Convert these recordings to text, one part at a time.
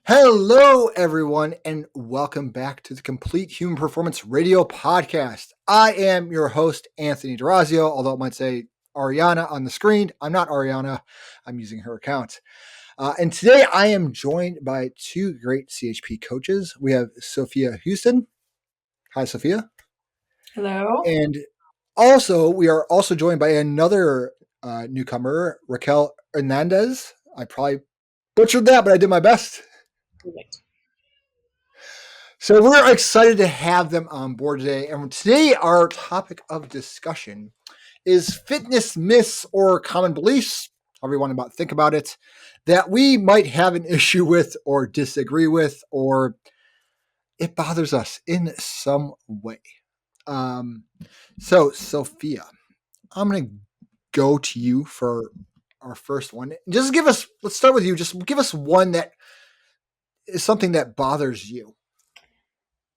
Hello, everyone, and welcome back to the Complete Human Performance Radio Podcast. I am your host, Anthony D'Orazio, although it might say Ariana on the screen. I'm not Ariana. I'm using her account. And today I am joined by two great CHP coaches. We have Sofia Houston. Hi, Sofia. Hello. And also, we are also joined by another newcomer, Raquel Hernandez. I probably butchered that, but I did my best. Perfect. So we're excited to have them on board today. And today our topic of discussion is fitness myths or common beliefs, however you want to think about it, that we might have an issue with or disagree with, or it bothers us in some way. So Sophia, I'm going to go to you for our first one. Let's start with you. Just give us one that is something that bothers you.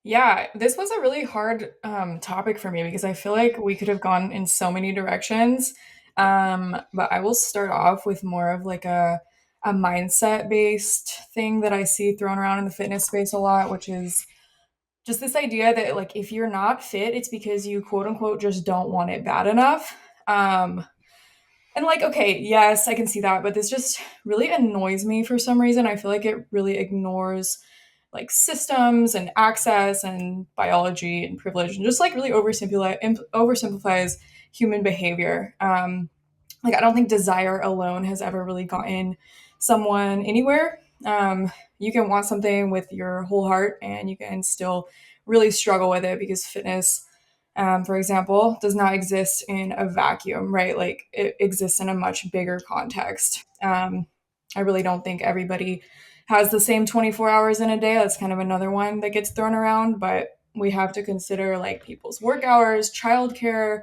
Yeah, this was a really hard topic for me because I feel like we could have gone in so many directions. But I will start off with more of like a mindset based thing that I see thrown around in the fitness space a lot, which is just this idea that like if you're not fit, it's because you quote unquote just don't want it bad enough. Um, and like, okay, yes, I can see that, but this just really annoys me for some reason. I feel like it really ignores like systems and access and biology and privilege and just like really oversimplifies human behavior. Like I don't think desire alone has ever really gotten someone anywhere. You can want something with your whole heart and you can still really struggle with it because fitness, for example, does not exist in a vacuum, right? Like it exists in a much bigger context. I really don't think everybody has the same 24 hours in a day. That's kind of another one that gets thrown around, but we have to consider like people's work hours, childcare,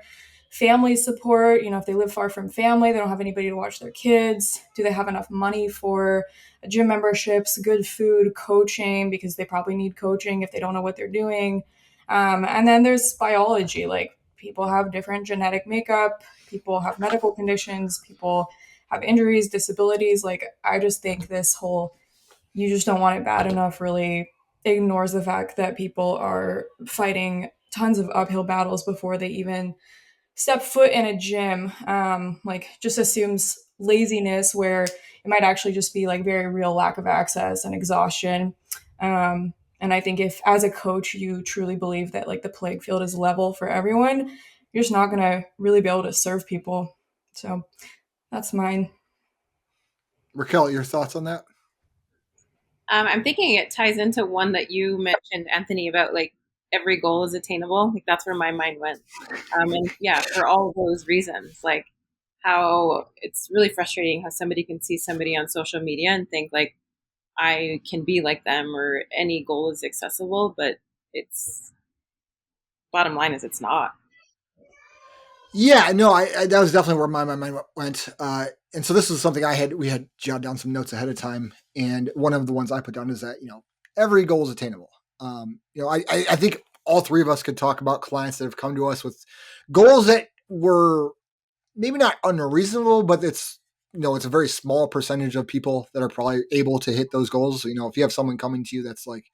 family support. You know, if they live far from family, they don't have anybody to watch their kids. Do they have enough money for gym memberships, good food, coaching, because they probably need coaching if they don't know what they're doing. And then there's biology, like people have different genetic makeup, people have medical conditions, people have injuries, disabilities. Like, I just think this whole you just don't want it bad enough really ignores the fact that people are fighting tons of uphill battles before they even step foot in a gym. Like, just assumes laziness where it might actually just be like very real lack of access and exhaustion. And I think if, as a coach, you truly believe that like the playing field is level for everyone, you're just not going to really be able to serve people. So that's mine. Raquel, your thoughts on that? I'm thinking it ties into one that you mentioned, Anthony, about like every goal is attainable. Like that's where my mind went. And yeah, for all of those reasons, like how it's really frustrating how somebody can see somebody on social media and think like I can be like them or any goal is accessible, but it's bottom line is it's not. Yeah, no, I that was definitely where my mind went. And so this was something we had jotted down some notes ahead of time, and one of the ones I put down is that every goal is attainable. I think all three of us could talk about clients that have come to us with goals that were maybe not unreasonable, but it's a very small percentage of people that are probably able to hit those goals. So, if you have someone coming to you that's like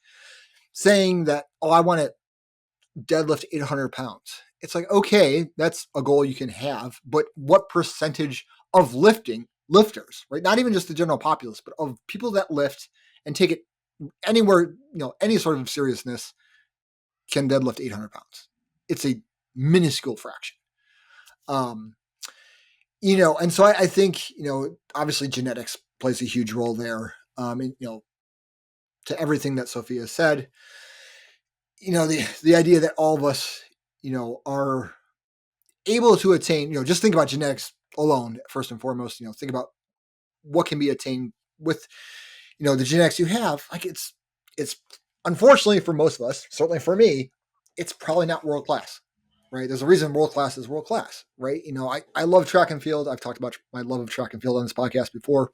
saying that, oh, I want to deadlift 800 pounds. It's like, okay, that's a goal you can have, but what percentage of lifters, right? Not even just the general populace, but of people that lift and take it anywhere, any sort of seriousness can deadlift 800 pounds. It's a minuscule fraction. Um, and so I think, obviously genetics plays a huge role there. And, to everything that Sophia said, the idea that all of us, are able to attain, just think about genetics alone, first and foremost, think about what can be attained with, the genetics you have. Like it's unfortunately for most of us, certainly for me, it's probably not world class, right? There's a reason world class is world class, right? I love track and field. I've talked about my love of track and field on this podcast before.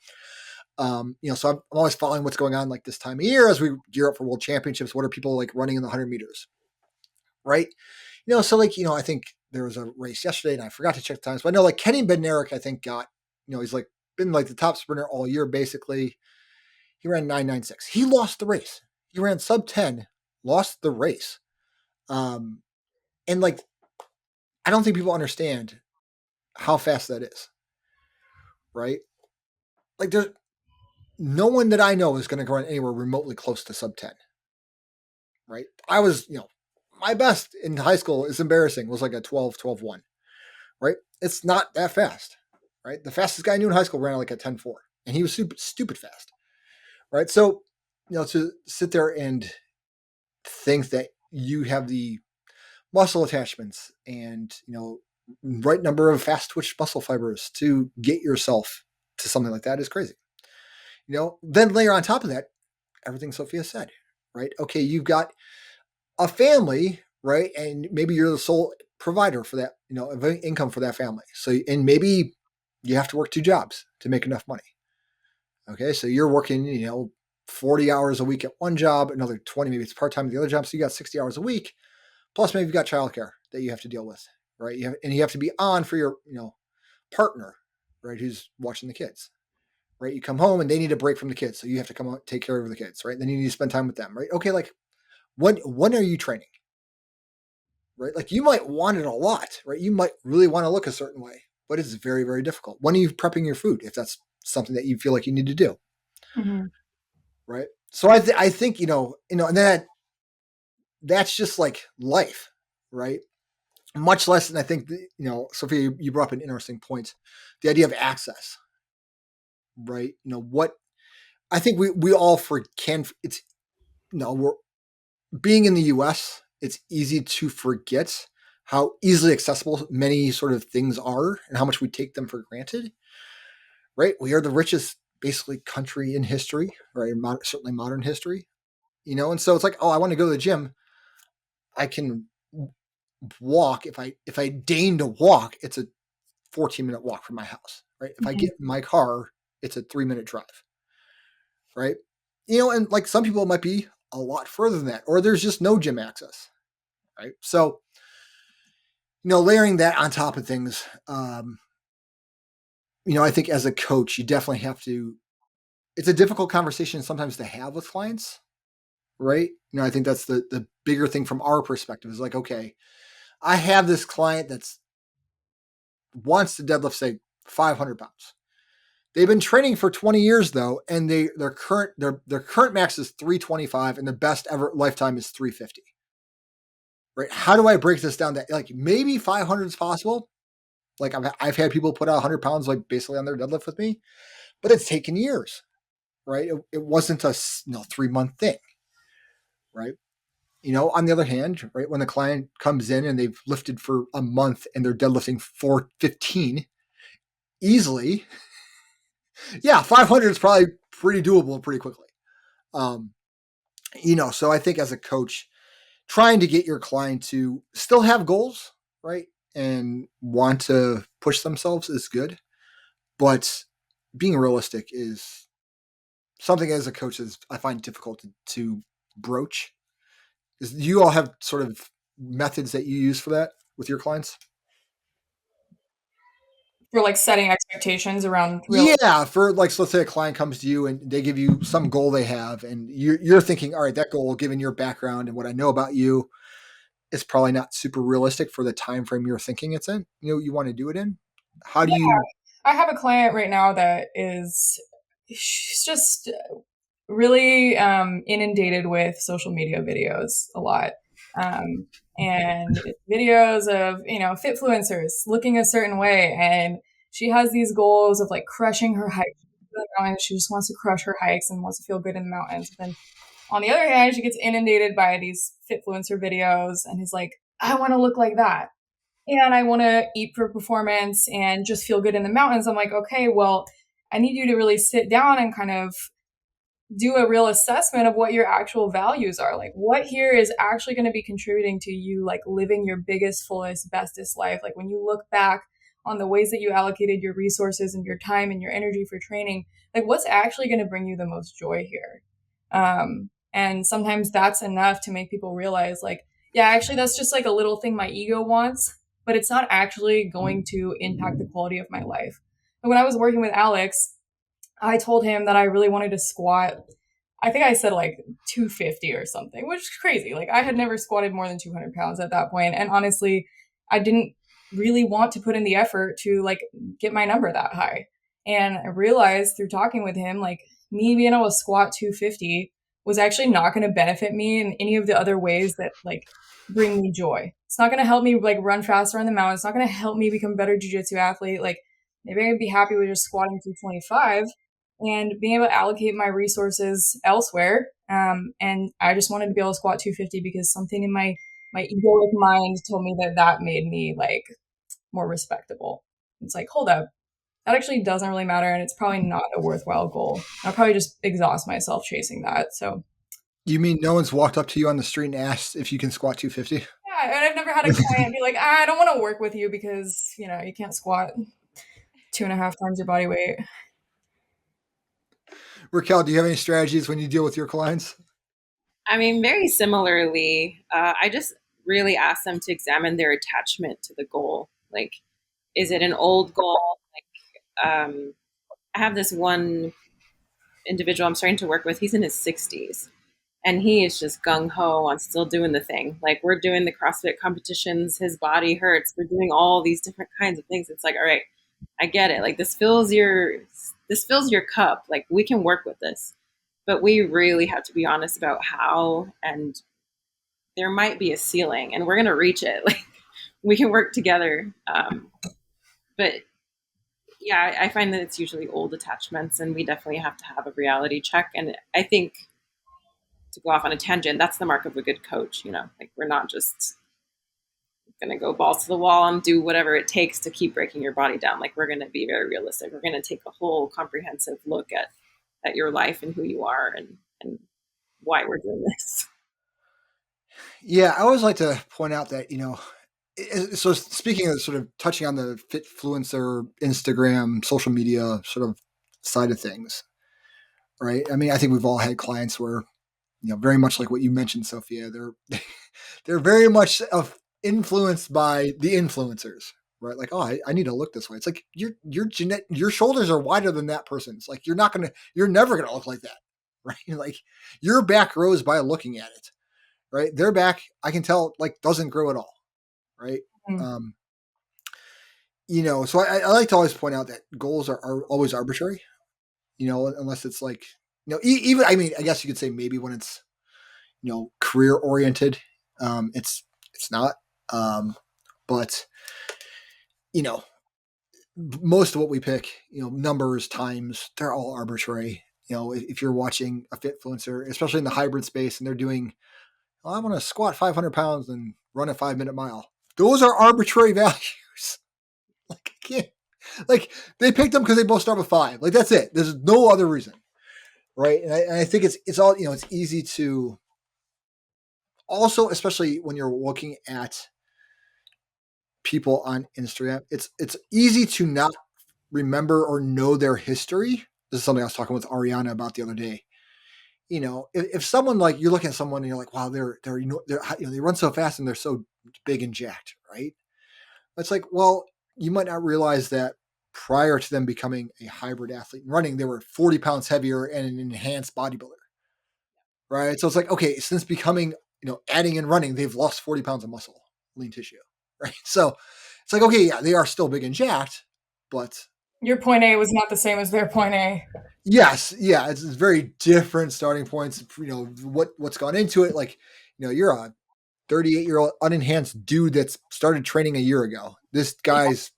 So I'm always following what's going on like this time of year as we gear up for world championships. What are people like running in the 100 meters, right? So like, I think there was a race yesterday and I forgot to check the times, but I know like Kenny Bednarik, I think got, he's like been like the top sprinter all year, basically. He ran 996. He lost the race. He ran sub 10, lost the race. And like, I don't think people understand how fast that is, right? Like, there's no one that I know is going to run anywhere remotely close to sub 10, right? I was, my best in high school is embarrassing, was like a 12, 12 1, right? It's not that fast, right? The fastest guy I knew in high school ran like a 10-4, and he was stupid fast, right? So, to sit there and think that you have the muscle attachments and, right number of fast twitch muscle fibers to get yourself to something like that is crazy. Then layer on top of that everything Sophia said, right? Okay, you've got a family, right? And maybe you're the sole provider for that, of income for that family. So, and maybe you have to work 2 jobs to make enough money. Okay, so you're working, 40 hours a week at one job, another 20, maybe it's part-time at the other job. So you got 60 hours a week. Plus, maybe you've got childcare that you have to deal with, right? And you have to be on for your, partner, right? Who's watching the kids, right? You come home and they need a break from the kids, so you have to come out take care of the kids, right? Then you need to spend time with them, right? Okay, like when are you training, right? Like you might want it a lot, right? You might really want to look a certain way, but it's very, very difficult. When are you prepping your food if that's something that you feel like you need to do, right? So I think and then that's just like life, right? Much less than I think, Sophia, you brought up an interesting point, the idea of access, right? What I think we all it's, we're being in the US, it's easy to forget how easily accessible many sort of things are and how much we take them for granted, right? We are the richest, basically, country in history, right? Certainly modern history, and so it's like, oh, I want to go to the gym. I can walk if I deign to walk. It's a 14-minute walk from my house, right? If I get in my car, it's a 3-minute drive, right? And like some people it might be a lot further than that, or there's just no gym access, right? So, layering that on top of things, I think as a coach, you definitely have to, it's a difficult conversation sometimes to have with clients, right? I think that's the bigger thing from our perspective is like, okay, I have this client that's wants to deadlift, say, 500 pounds. They've been training for 20 years though, and their current max is 325, and the best ever lifetime is 350. Right? How do I break this down? That like maybe 500 is possible. Like I've had people put out 100 pounds like basically on their deadlift with me, but it's taken years. Right? It wasn't a 3-month thing. Right? On the other hand, right, when the client comes in and they've lifted for a month and they're deadlifting 415 easily, yeah, 500 is probably pretty doable pretty quickly. So I think as a coach, trying to get your client to still have goals, right, and want to push themselves is good, but being realistic is something as a coach is I find difficult to broach. You all have sort of methods that you use for that with your clients? For like setting expectations around real. Yeah, for like, so let's say a client comes to you and they give you some goal they have, and you're thinking, all right, that goal, given your background and what I know about you, is probably not super realistic for the time frame you're thinking it's in. You want to do it in. How do Yeah, you? I have a client right now that she's just really inundated with social media videos a lot. Um, and videos of, fitfluencers looking a certain way. And she has these goals of like crushing her hikes. She just wants to crush her hikes and wants to feel good in the mountains. But then on the other hand, she gets inundated by these fitfluencer videos and is like, I want to look like that. And I want to eat for performance and just feel good in the mountains. I'm like, okay, well, I need you to really sit down and kind of do a real assessment of what your actual values are. Like what here is actually going to be contributing to you, like living your biggest, fullest, bestest life. Like when you look back on the ways that you allocated your resources and your time and your energy for training, like what's actually going to bring you the most joy here. And sometimes that's enough to make people realize like, yeah, actually that's just like a little thing my ego wants, but it's not actually going to impact the quality of my life. But when I was working with Alex, I told him that I really wanted to squat. I think I said like 250 or something, which is crazy. Like I had never squatted more than 200 pounds at that point, and honestly, I didn't really want to put in the effort to like get my number that high. And I realized through talking with him, like me being able to squat 250 was actually not going to benefit me in any of the other ways that like bring me joy. It's not going to help me like run faster on the mountain. It's not going to help me become a better jujitsu athlete. Like maybe I'd be happy with just squatting 225 and being able to allocate my resources elsewhere. And I just wanted to be able to squat 250 because something in my egoic mind told me that that made me like more respectable. It's like, hold up, that actually doesn't really matter, and it's probably not a worthwhile goal. I'll probably just exhaust myself chasing that. So You mean no one's walked up to you on the street and asked if you can squat 250? yeah, and I've never had a client be like, I don't want to work with you because you can't squat 2.5 times your body weight. Raquel, do you have any strategies when you deal with your clients? I mean, very similarly, I just really ask them to examine their attachment to the goal. Like, is it an old goal? I have this one individual I'm starting to work with. He's in his 60s, and he is just gung ho on still doing the thing. Like, we're doing the CrossFit competitions. His body hurts. We're doing all these different kinds of things. It's like, all right, I get it. Like, this fills your cup. Like, we can work with this, but we really have to be honest about how, and there might be a ceiling and we're going to reach it. Like, we can work together. But yeah, I find that it's usually old attachments, and we definitely have to have a reality check. And I think, to go off on a tangent, that's the mark of a good coach. Like, we're not just going to go balls to the wall and do whatever it takes to keep breaking your body down. Like, we're going to be very realistic. We're going to take a whole comprehensive look at your life and who you are, and why we're doing this. Yeah, I always like to point out that, so speaking of sort of touching on the fitfluencer, Instagram, social media sort of side of things, right? I mean, I think we've all had clients where, very much like what you mentioned, Sophia, they're they're very much influenced by the influencers, right? Like, oh, I need to look this way. It's like your shoulders are wider than that person's. Like, you're never gonna look like that, right? Like, your back grows by looking at it, right? Their back, I can tell, like, doesn't grow at all, right? Mm. Um, so I like to always point out that goals are always arbitrary, unless it's like, even, I mean, I guess you could say maybe when it's, career oriented, it's not. But, you know, most of what we pick, numbers, times, they're all arbitrary. If you're watching a fitfluencer, especially in the hybrid space, and they're doing, well, I want to squat 500 pounds and run a 5-minute mile. Those are arbitrary values. Like, I can't, like, they picked them because they both start with 5. Like, that's it. There's no other reason, right? And I think it's all, it's easy to also, especially when you're looking at people on Instagram, it's easy to not remember or know their history. This is something I was talking with Ariana about the other day. If someone, like, you're looking at someone and you're like, wow, they run so fast and they're so big and jacked, right? It's like, well, you might not realize that prior to them becoming a hybrid athlete and running, they were 40 pounds heavier and an enhanced bodybuilder, right? So it's like, okay, since becoming, adding in running, they've lost 40 pounds of muscle, lean tissue, right? So it's like, okay, yeah, they are still big and jacked, but Your point A was not the same as their point A. yes, yeah, it's very different starting points. What's gone into it. Like, you're a 38-year-old unenhanced dude that's started training a year ago. This guy's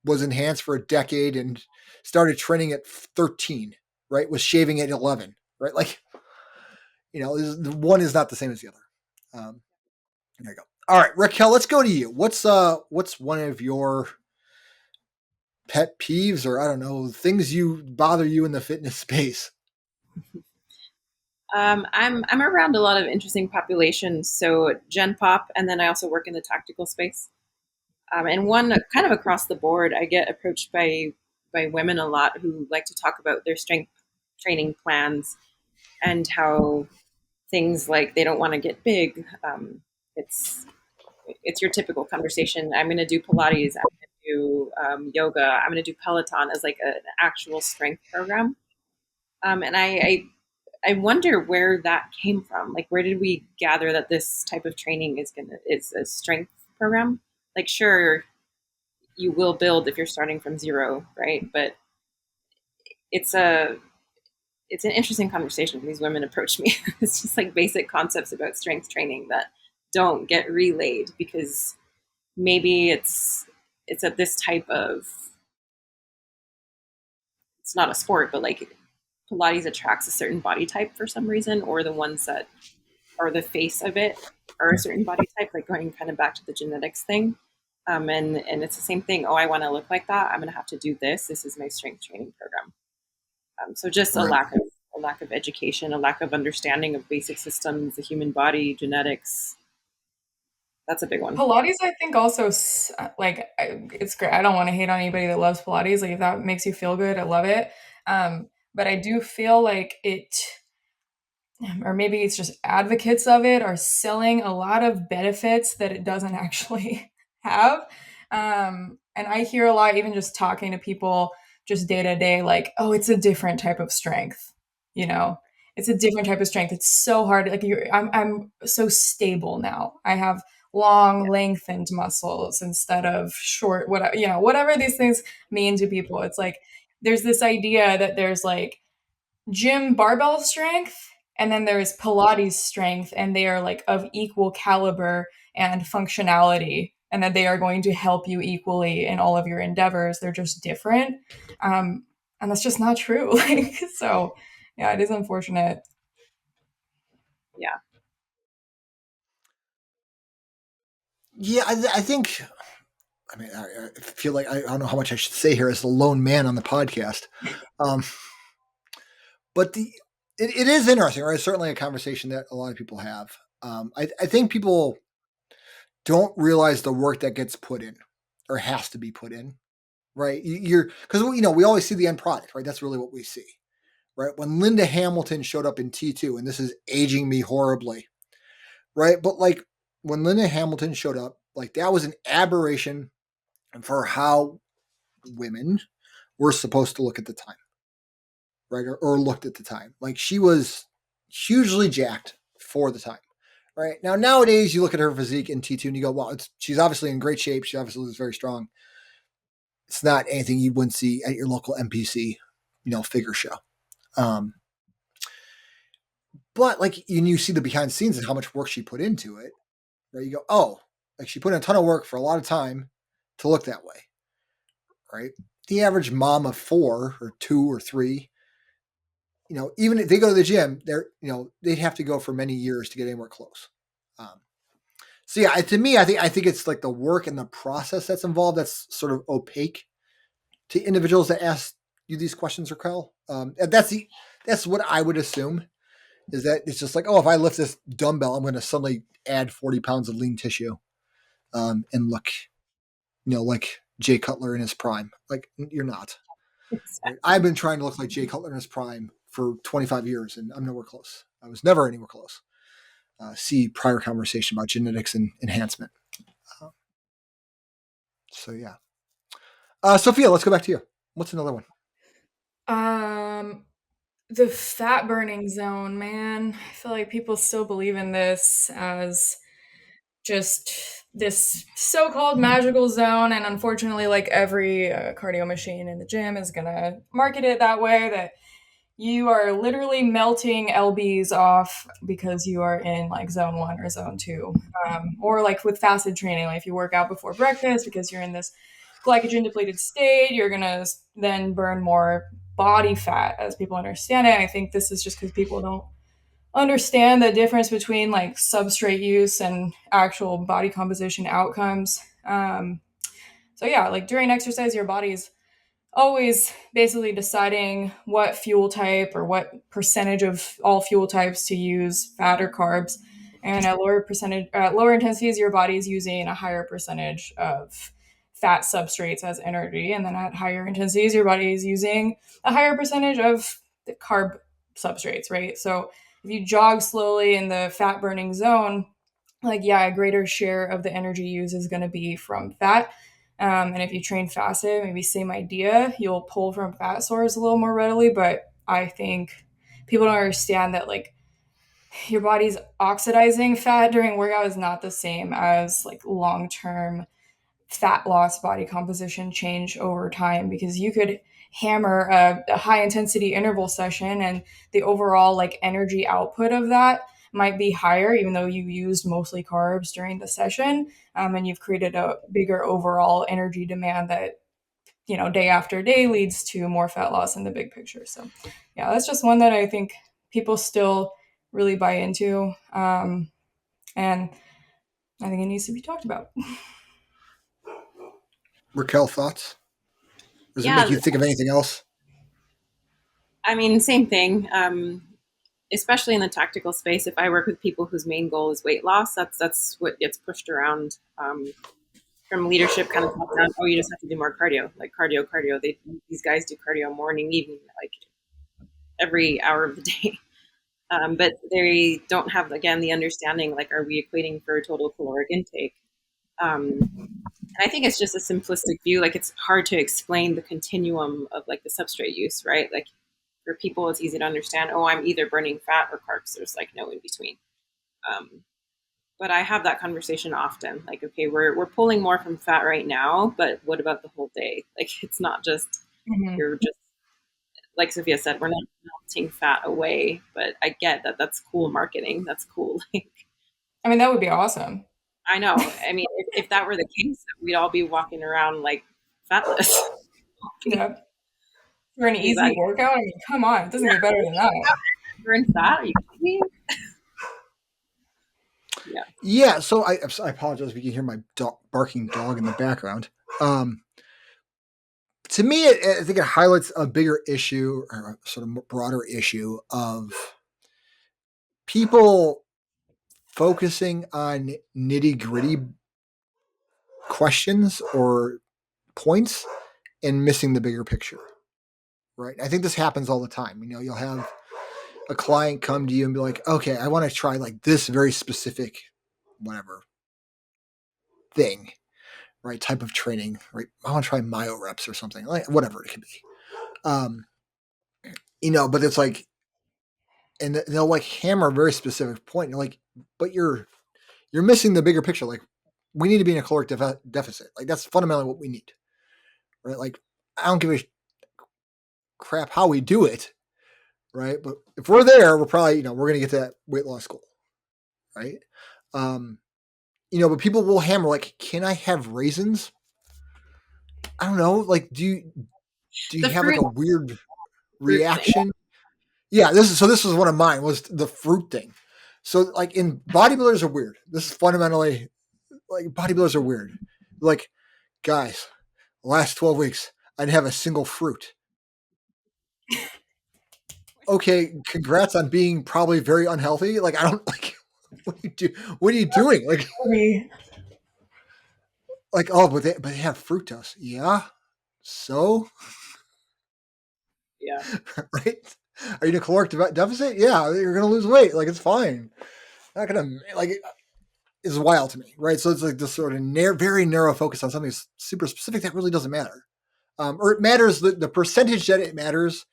was enhanced for a decade and started training at 13, right? Was shaving at 11, right? Like, the one is not the same as the other. There you go. All right, Raquel, let's go to you. What's one of your pet peeves, or I don't know, things you bother you in the fitness space? I'm around a lot of interesting populations, so Gen Pop, and then I also work in the tactical space. And one kind of across the board, I get approached by women a lot who like to talk about their strength training plans and how things like they don't want to get big. It's it's your typical conversation. I'm going to do Pilates. I'm going to do yoga. I'm going to do Peloton as like an actual strength program. And I wonder where that came from. Like, where did we gather that this type of training is a strength program? Like, sure, you will build if you're starting from zero, right? But it's a it's an interesting conversation when these women approach me. It's just like basic concepts about strength training that don't get relayed because maybe it's at this type of, it's not a sport, but like Pilates attracts a certain body type for some reason, or the ones that are the face of it are a certain body type, like going kind of back to the genetics thing. And it's the same thing. Oh, I want to look like that. I'm going to have to do this. This is my strength training program. So just Right. a lack of education, a lack of understanding of basic systems, the human body, genetics. That's a big one. Pilates, I think also like it's great. I don't want to hate on anybody that loves Pilates. Like if that makes you feel good, I love it. But I do feel like it, or maybe it's just advocates of it are selling a lot of benefits that it doesn't actually have. And I hear a lot, even just talking to people just day to day, like, oh, it's a different type of strength, you know, it's a different type of strength. It's so hard. Like I'm so stable now. I have long, Yeah. lengthened muscles instead of short, whatever, whatever these things mean to people. It's like, there's this idea that there's like gym barbell strength and then there's Pilates strength, and they are like of equal caliber and functionality, and that they are going to help you equally in all of your endeavors. They're just different. And that's just not true. Like, so yeah, it is unfortunate. Yeah. Yeah, I think. I mean, I feel like I don't know how much I should say here as the lone man on the podcast, um, but it is interesting, right? It's certainly a conversation that a lot of people have. I think people don't realize the work that gets put in or has to be put in, right? You're because we always see the end product, right? That's really what we see, right? When Linda Hamilton showed up in T2, and this is aging me horribly, right? But like when Linda Hamilton showed up, like that was an aberration for how women were supposed to look at the time, right? Or looked at the time. Like she was hugely jacked for the time, right? Now, nowadays, you look at her physique in T2 and you go, wow, she's obviously in great shape. She obviously is very strong. It's not anything you wouldn't see at your local NPC, figure show. Um, but like, you see the behind the scenes and how much work she put into it, right? You go, oh, like she put in a ton of work for a lot of time to look that way, right? The average mom of 4 or 2 or 3, even if they go to the gym, they'd have to go for many years to get anywhere close. Um, so yeah, to me, I think it's like the work and the process that's involved that's sort of opaque to individuals that ask you these questions, Raquel. And that's what I would assume is that it's just like, oh, if I lift this dumbbell, I'm going to suddenly add 40 pounds of lean tissue, and look, like Jay Cutler in his prime. Like you're not. Right? Exactly. I've been trying to look like Jay Cutler in his prime for 25 years, and I'm nowhere close. I was never anywhere close. See prior conversation about genetics and enhancement. Uh, so yeah, Sophia, let's go back to you. What's another one? Um, the fat burning zone, man. I feel like people still believe in this as just this so-called magical zone, and unfortunately like every cardio machine in the gym is gonna market it that way, that you are literally melting lbs off because you are in like zone 1 or zone 2, or like with fasted training, like if you work out before breakfast because you're in this glycogen depleted state, you're gonna then burn more body fat, as people understand it. I think this is just because people don't understand the difference between like substrate use and actual body composition outcomes. So yeah, like during exercise, your body's always basically deciding what fuel type or what percentage of all fuel types to use, fat or carbs. And at lower intensities, your body is using a higher percentage of fat substrates as energy, and then at higher intensities, your body is using a higher percentage of the carb substrates, right? So if you jog slowly in the fat burning zone, like yeah, a greater share of the energy used is going to be from fat. And if you train fasted, maybe same idea, you'll pull from fat source a little more readily, but I think people don't understand that like your body's oxidizing fat during workout is not the same as like long term fat loss body composition change over time, because you could hammer a high intensity interval session and the overall like energy output of that might be higher even though you used mostly carbs during the session, and you've created a bigger overall energy demand that day after day leads to more fat loss in the big picture. So yeah, that's just one that I think people still really buy into, and I think it needs to be talked about. Raquel, thoughts? Does it make Yeah, you think of anything else? I mean, same thing. Especially in the tactical space, if I work with people whose main goal is weight loss, that's what gets pushed around from leadership, kind of top down. Oh, you just have to do more cardio, like cardio, cardio. These guys do cardio morning, evening, like every hour of the day. But they don't have, again, the understanding, like, are we equating for total caloric intake? And I think it's just a simplistic view. Like, it's hard to explain the continuum of like the substrate use, right? Like for people, it's easy to understand. Oh, I'm either burning fat or carbs. There's like no in between. Um, but I have that conversation often. Like, okay, we're pulling more from fat right now, but what about the whole day? Like, it's not just Mhm. you're just like Sophia said, we're not melting fat away. But I get that that's cool marketing. That's cool. Like, I mean, that would be awesome. I know. I mean, if that were the case, we'd all be walking around like fatless. Yeah. For an Is that easy workout, I mean, come on, it doesn't get better than that. burn fat? Are you kidding me? Yeah. Yeah, so I apologize if you can hear my barking dog in the background. Um, to me, I think it highlights a bigger issue or a sort of broader issue of people focusing on nitty gritty questions or points and missing the bigger picture. Right. I think this happens all the time. You'll have a client come to you and be like, okay, I want to try like this very specific, whatever thing, right? Type of training, right? I want to try myo reps or something, like whatever it can be. Um, but it's like, and they'll like hammer a very specific point. You're like, but you're missing the bigger picture. Like, we need to be in a caloric deficit. Like, that's fundamentally what we need, right? Like, I don't give a crap how we do it, right? But if we're there, we're probably, we're going to get to that weight loss goal, right? Um, but people will hammer like, can I have raisins? I don't know. Like, do you The have like fruit a weird fruit thing. reaction? Yeah, this was one of mine, was the fruit thing. So like, in bodybuilders are weird. This is fundamentally like, bodybuilders are weird. Like, guys, the last 12 weeks, I didn't have a single fruit. Okay, congrats on being probably very unhealthy. Like, I don't like, what are you doing? Like, oh, but they have fructose. Yeah. So, Yeah. right? Are you in a caloric deficit? Yeah, you're gonna lose weight. Like, it's fine. Not gonna like it is wild to me, right? So it's like this sort of very narrow focus on something super specific that really doesn't matter, or it matters. The percentage that it matters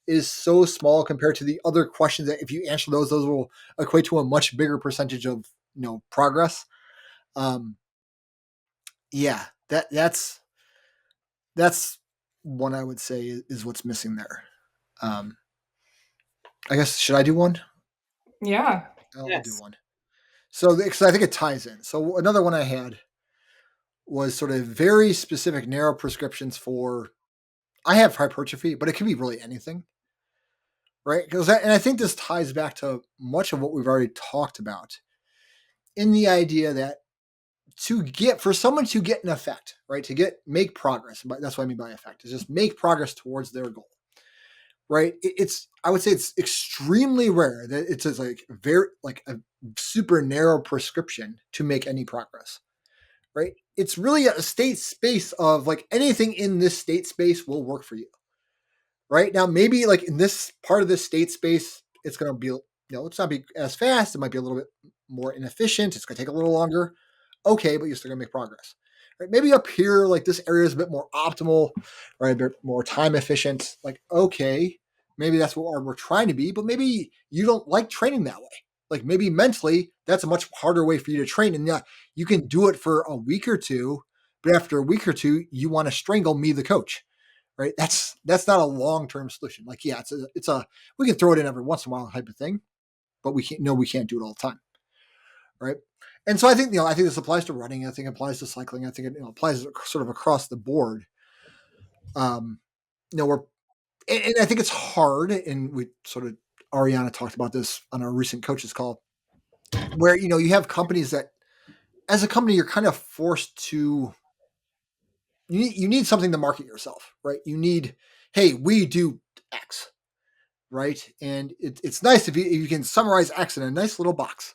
is so small compared to the other questions that if you answer those will equate to a much bigger percentage of progress. Um, yeah, that's one I would say is what's missing there. Um, I guess, should I do one? Yeah. I'll do Yes. one. So, because I think it ties in. So, another one I had was sort of very specific, narrow prescriptions for. I have hypertrophy, but it can be really anything, right? And I think this ties back to much of what we've already talked about, in the idea that for someone to get an effect, right, to make progress. That's what I mean by effect, is just make progress towards their goal, right? I would say it's extremely rare that it's just like very like a super narrow prescription to make any progress, right? It's really a state space of like, anything in this state space will work for you, right? Now, maybe like in this part of this state space, it's going to be, it's not be as fast. It might be a little bit more inefficient. It's going to take a little longer. Okay, but you're still going to make progress. Right? Maybe up here, like this area is a bit more optimal, right? A bit more time efficient. Like, okay, Maybe that's what we're trying to be, but maybe you don't like training that way. Like maybe mentally, that's a much harder way for you to train. And yeah, you can do it for a week or two, but after a week or two, you want to strangle me, the coach, right? That's not a long term solution. Like yeah, it's a we can throw it in every once in a while type of thing, but we can't do it all the time, right? And so I think I think this applies to running. I think it applies to cycling. I think it applies sort of across the board. Um, we're and I think it's hard, and we sort of Ariana talked about this on our recent coaches call, where you have companies that, as a company, you're kind of forced to. You need something to market yourself, right? You need, hey, we do X, right? And it's nice if you can summarize X in a nice little box,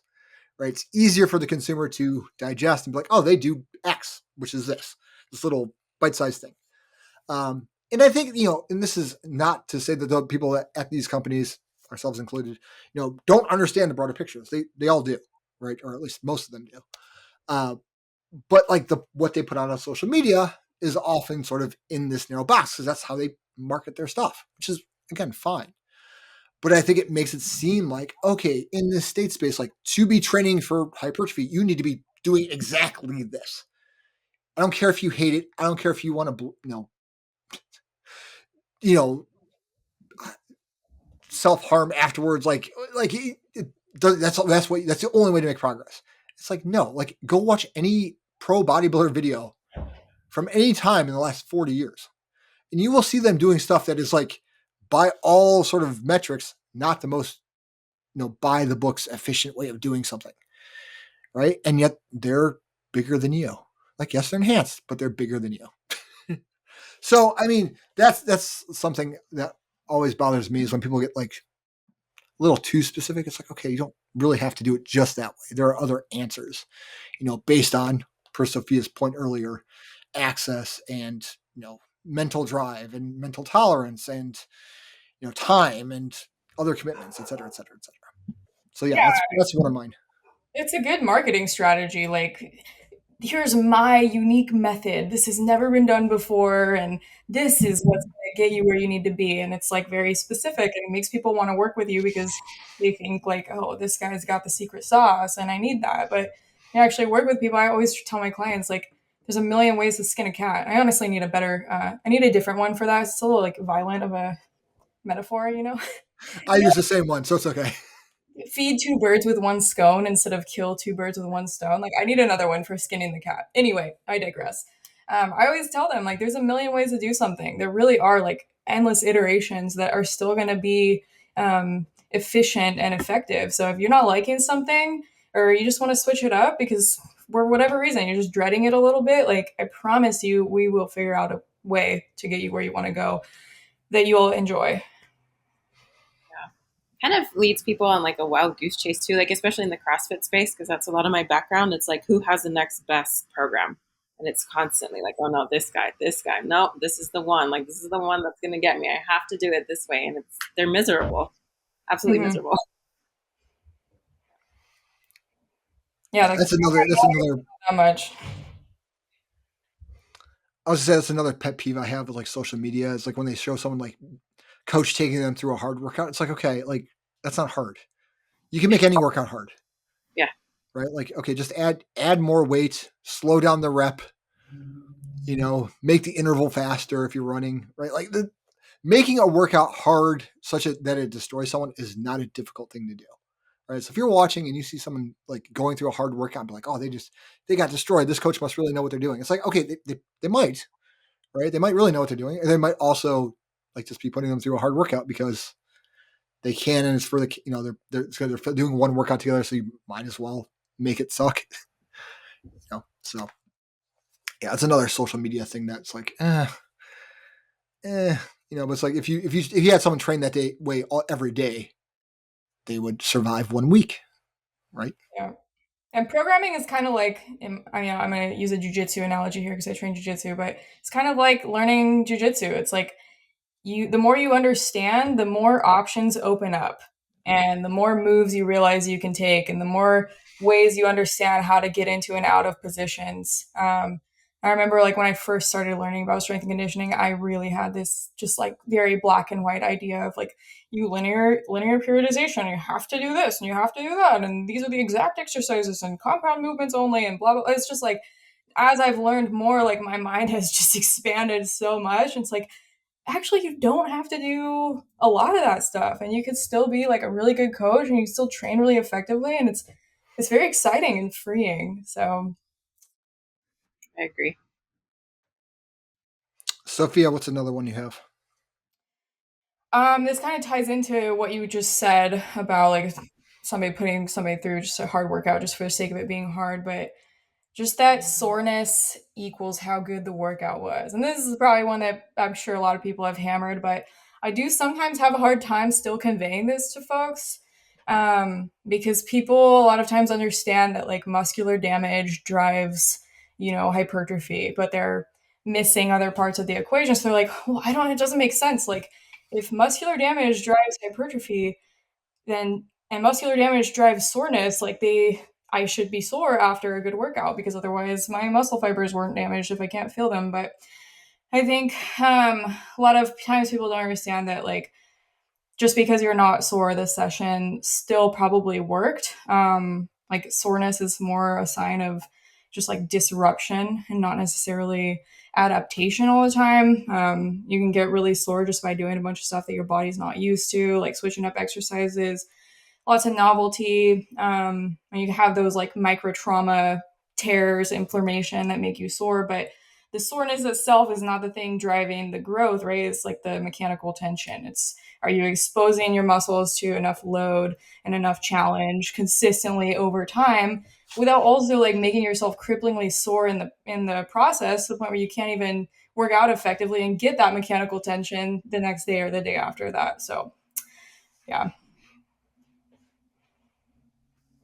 right? It's easier for the consumer to digest and be like, oh, they do X, which is this little bite-sized thing. And I think, and this is not to say that the people at these companies, ourselves included, don't understand the broader pictures. They all do, right? Or at least most of them do. Uh, but like what they put out on social media is often sort of in this narrow box because that's how they market their stuff, which is again fine. But I think it makes it seem like, okay, in this state space, like to be training for hypertrophy, you need to be doing exactly this. I don't care if you hate it. I don't care if you want to, you know, self harm afterwards. That's the only way to make progress. It's like no, like go watch any pro bodybuilder video from any time in the last 40 years, and you will see them doing stuff that is like by all sort of metrics not the most by the books efficient way of doing something, right? And yet they're bigger than you. Like yes, they're enhanced, but they're bigger than you. So I mean, that's something that always bothers me is when people get like a little too specific. It's like, okay, you don't really have to do it just that way. There are other answers, based on, per Sophia's point earlier, access and, mental drive and mental tolerance and, time and other commitments, et cetera, et cetera, et cetera. So yeah, Yeah, that's one of mine. it's a good marketing strategy. Like, here's my unique method. This has never been done before, and this is what's going to get you where you need to be. And it's like very specific, and it makes people want to work with you because they think like, oh, this guy's got the secret sauce, and I need that. But I actually work with people. I always tell my clients like, there's a million ways to skin a cat. I honestly need a better, I need a different one for that. It's a little like violent of a metaphor, you know. I use the same one, so it's okay. Feed two birds with one scone instead of kill two birds with one stone. Like I need another one for skinning the cat. Anyway, I digress. I always tell them like there's a million ways to do something. There really are like endless iterations that are still going to be efficient and effective. So if you're not liking something or you just want to switch it up because for whatever reason you're just dreading it a little bit, like I promise you, we will figure out a way to get you where you want to go that you'll enjoy. Kind of leads people on like a wild goose chase too, like especially in the CrossFit space, because that's a lot of my background. It's like who has the next best program, and it's constantly like, oh no, this guy, no, this is the one. Like this is the one that's going to get me. I have to do it this way, and they're miserable, absolutely Mm-hmm. miserable. Yeah, like That's another. that much. I was just say that's another pet peeve I have with like social media. Is like when they show someone like coach taking them through a hard workout. It's like okay, like that's not hard. You can make any workout hard, Yeah, right? Like okay, just add more weight, slow down the rep, make the interval faster if you're running, right? Like making a workout hard that it destroys someone is not a difficult thing to do. Right. So if you're watching and you see someone like going through a hard workout and be like, oh, they got destroyed. This coach must really know what they're doing. It's like, okay, they might, right? They might really know what they're doing. And they might also like just be putting them through a hard workout because they can. And it's for they're doing one workout together. So you might as well make it suck. So yeah, it's another social media thing that's like, but it's like if you had someone train that way every day, they would survive 1 week, right? Yeah. And programming is kind of like, I mean, I'm going to use a jujitsu analogy here because I train jujitsu, but it's kind of like learning jujitsu. It's like the more you understand, the more options open up and the more moves you realize you can take and the more ways you understand how to get into and out of positions. I remember like when I first started learning about strength and conditioning, I really had this just like very black and white idea of like you linear periodization, you have to do this and you have to do that, and these are the exact exercises and compound movements only, and blah blah. It's just like as I've learned more, like my mind has just expanded so much. It's like actually you don't have to do a lot of that stuff, and you could still be like a really good coach, and you still train really effectively, and it's very exciting and freeing. So I agree. Sophia, what's another one you have? this kind of ties into what you just said about like somebody putting somebody through just a hard workout just for the sake of it being hard, but just that soreness equals how good the workout was. And this is probably one that I'm sure a lot of people have hammered, but I do sometimes have a hard time still conveying this to folks, because people a lot of times understand that like muscular damage drives, hypertrophy, but they're missing other parts of the equation. So they're like, well, I don't, it doesn't make sense. Like, if muscular damage drives hypertrophy, then and muscular damage drives soreness, like I should be sore after a good workout because otherwise my muscle fibers weren't damaged if I can't feel them. But I think a lot of times people don't understand that like just because you're not sore this session still probably worked. Like soreness is more a sign of just like disruption and not necessarily adaptation all the time. You can get really sore just by doing a bunch of stuff that your body's not used to, like switching up exercises, lots of novelty. And you have those like micro trauma tears, inflammation that make you sore, but the soreness itself is not the thing driving the growth, right? It's like the mechanical tension. It's are you exposing your muscles to enough load and enough challenge consistently over time without also like making yourself cripplingly sore in the process to the point where you can't even work out effectively and get that mechanical tension the next day or the day after that. So yeah.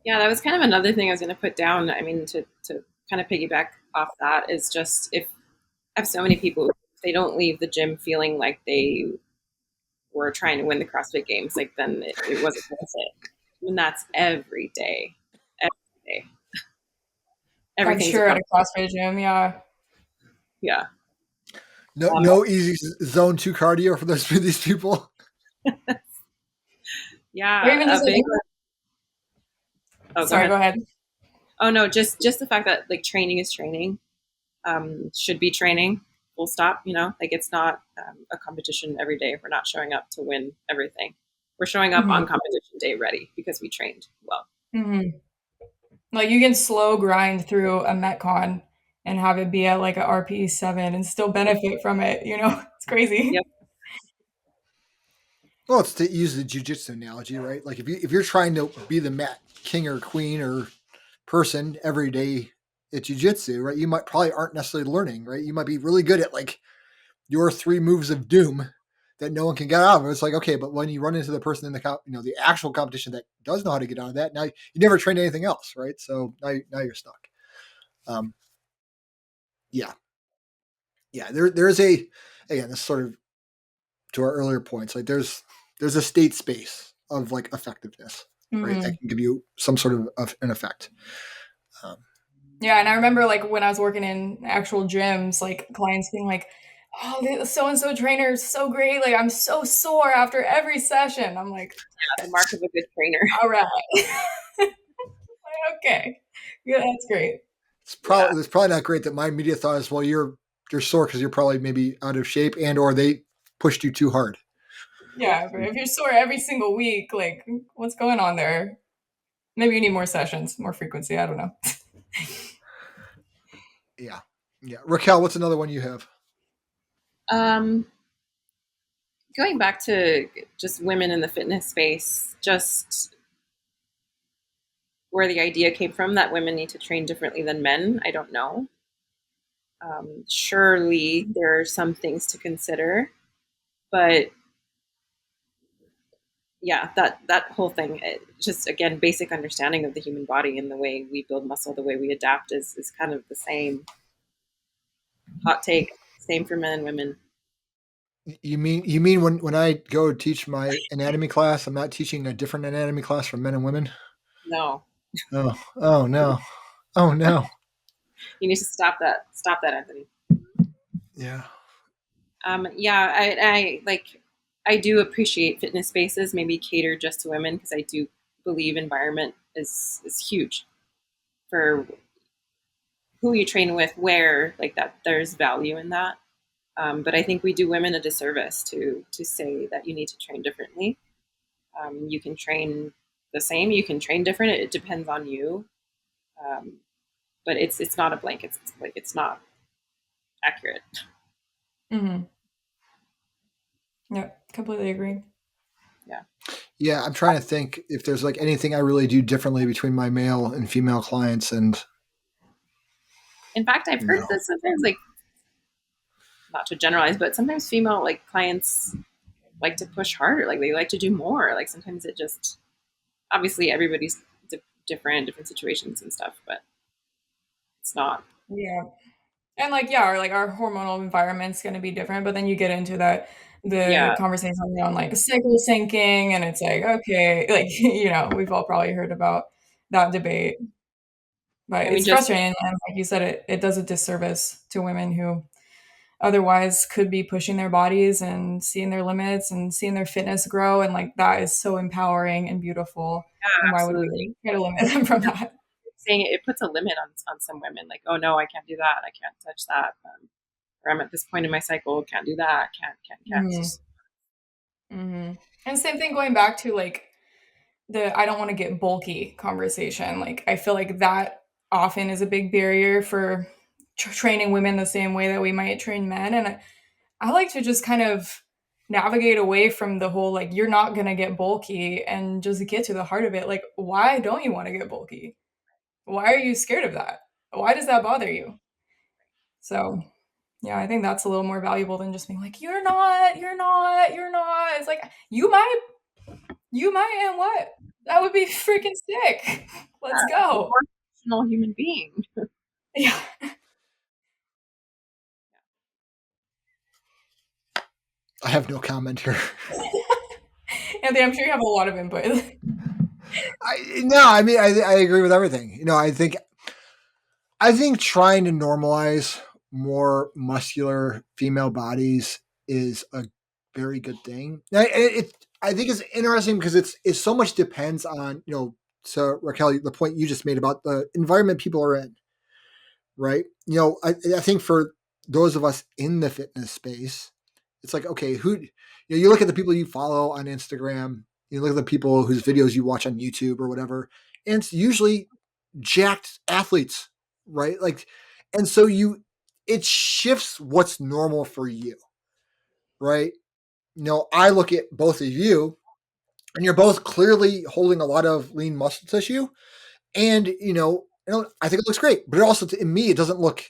Yeah, that was kind of another thing I was going to put down. I mean, to kind of piggyback off that is just if I have so many people, if they don't leave the gym feeling like they were trying to win the CrossFit Games, like then it wasn't worth it. And that's every day. I'm Everything's a sure at a competition. CrossFit gym, yeah. Yeah. No, Um, no easy zone two cardio for these people. Or even yeah. just A like, big. Oh, go sorry, ahead. go ahead. Oh no, just the fact that like training is training, should be training. Full stop. Like it's not a competition every day. We're not showing up to win everything. We're showing up Hmm. on competition day ready because we trained well. Hmm. Like you can slow grind through a Metcon and have it be at like a RPE 7 and still benefit from it. It's crazy. Yep. Well, it's to use the jujitsu analogy, right? Like if you're trying to be the mat king or queen or person every day at jujitsu, right? You might probably aren't necessarily learning, right? You might be really good at like your three moves of doom that no one can get out of. It's like, okay, but when you run into the person in the actual competition that does know how to get out of that, now you never trained anything else, right? So now you're stuck. Um, yeah, yeah. There's a again, this sort of to our earlier points. Like there's a state space of like effectiveness, right? That Hmm. can give you some sort of an effect. Um, Yeah, and I remember like when I was working in actual gyms, like clients being like, "Oh, the so and so trainer is so great. Like I'm so sore after every session." I'm like, The mark of a good trainer. "All right, okay, yeah, that's great." Yeah. it's probably not great that my media thought is, well, you're sore because you're probably maybe out of shape and or they pushed you too hard. Yeah, but if you're sore every single week, like what's going on there? Maybe you need more sessions, more frequency. I don't know. Yeah, yeah. Raquel, what's another one you have? Um, Going back to just women in the fitness space, just where the idea came from that women need to train differently than men, I don't know. Surely there are some things to consider, but yeah, that whole thing, just again, basic understanding of the human body and the way we build muscle, the way we adapt is kind of the same. Hot take, same for men and women. You mean when I go teach my anatomy class, I'm not teaching a different anatomy class for men and women? No, Oh, oh no. Oh no. You need to stop that. Stop that, Anthony. Yeah. Yeah, I like. I do appreciate fitness spaces, maybe cater just to women, because I do believe environment is huge for who you train with, where like that. There's value in that. But I think we do women a disservice to say that you need to train differently. You can train the same. You can train different. It depends on you. Um, but it's not a blanket. It's like it's not accurate. Hmm. Yep, completely agree. Yeah. Yeah, I'm trying to think if there's like anything I really do differently between my male and female clients, and In fact, I've heard no. that sometimes, like, not to generalize, but sometimes female like clients like to push harder. Like they like to do more. Like sometimes it just obviously everybody's different situations and stuff, but it's not. Yeah. And like, yeah, our hormonal environment's gonna be different, but then you get into the Yeah, conversation around like cycle syncing, and it's like, okay, like, we've all probably heard about that debate. But and we it's just frustrating, and like you said, it does a disservice to women who otherwise could be pushing their bodies and seeing their limits and seeing their fitness grow, and like that is so empowering and beautiful. And why would we absolutely try to limit them from that? saying it puts a limit on some women. Like, oh no, I can't do that. I can't touch that. Or I'm at this point in my cycle, can't do that. Can't. It's Mhm, just mhm. And same thing going back to like the I don't want to get bulky conversation. Like I feel like that often is a big barrier for training women the same way that we might train men. And I like to just kind of navigate away from the whole like you're not going to get bulky and just get to the heart of it. Like why don't you want to get bulky? Why are you scared of that? Why does that bother you? So, yeah, I think that's a little more valuable than just being like you're not. It's like you might and what? That would be freaking sick. Let's a go. more functional human being. Yeah. I have no comment here. Anthony, I'm sure you have a lot of input. No, I mean I agree with everything. I think trying to normalize more muscular female bodies is a very good thing. I think it's interesting because it so much depends on So Raquel, the point you just made about the environment people are in, right? I think for those of us in the fitness space, it's like, okay, you look at the people you follow on Instagram, you look at the people whose videos you watch on YouTube or whatever, and it's usually jacked athletes, right? Like, and so it shifts what's normal for you, right? I look at both of you, and you're both clearly holding a lot of lean muscle tissue, and I think it looks great, but it also, in me, it doesn't look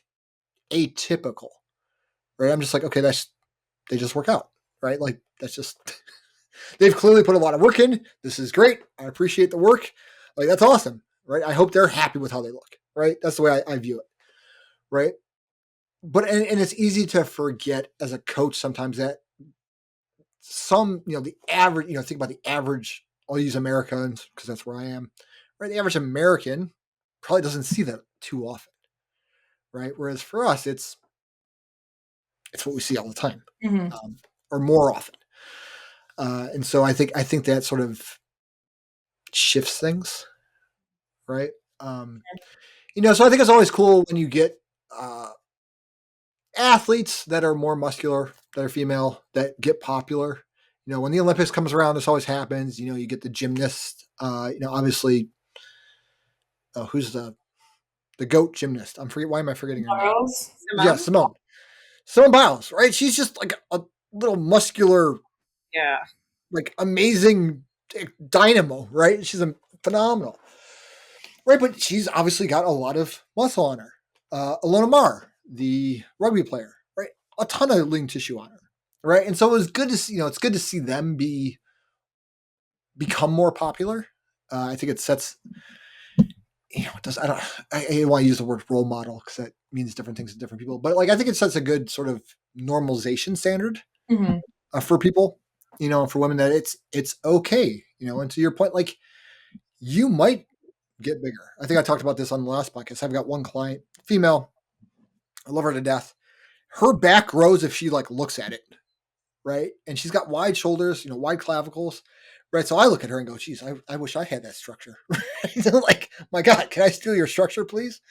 atypical, right? I'm just like, okay, they just work out, right? Like that's just they've clearly put a lot of work in. This is great. I appreciate the work. Like that's awesome, right? I hope they're happy with how they look, right? That's the way I view it, right? But and it's easy to forget as a coach sometimes that the average, think about the average. I'll use Americans because that's where I am, right? The average American probably doesn't see that too often, right? Whereas for us, it's what we see all the time, Hmm. um, or more often. And so I think that sort of shifts things, right? Um, so I think it's always cool when you get uh, athletes that are more muscular, that are female, that get popular. When the Olympics comes around, this always happens. You get the gymnast. Obviously, who's the goat gymnast? Why am I forgetting her name? Biles? Yeah, Simone? Simone Biles, right? She's just like a little muscular, Yeah. like amazing dynamo, right? She's phenomenal, right? But she's obviously got a lot of muscle on her. Alona Mar, the rugby player, right? A ton of lean tissue on her, right? And so it was good to see. It's good to see them become more popular. I think it sets. It does. I want to use the word role model because that means different things to different people. But like, I think it sets a good sort of normalization standard Hmm. for people. For women that it's okay. And to your point, like you might get bigger. I think I talked about this on the last podcast. I've got one client, female. I love her to death. Her back grows if she like looks at it, right? And she's got wide shoulders, wide clavicles, right? So I look at her and go, geez, I wish I had that structure. Like, my God, can I steal your structure, please?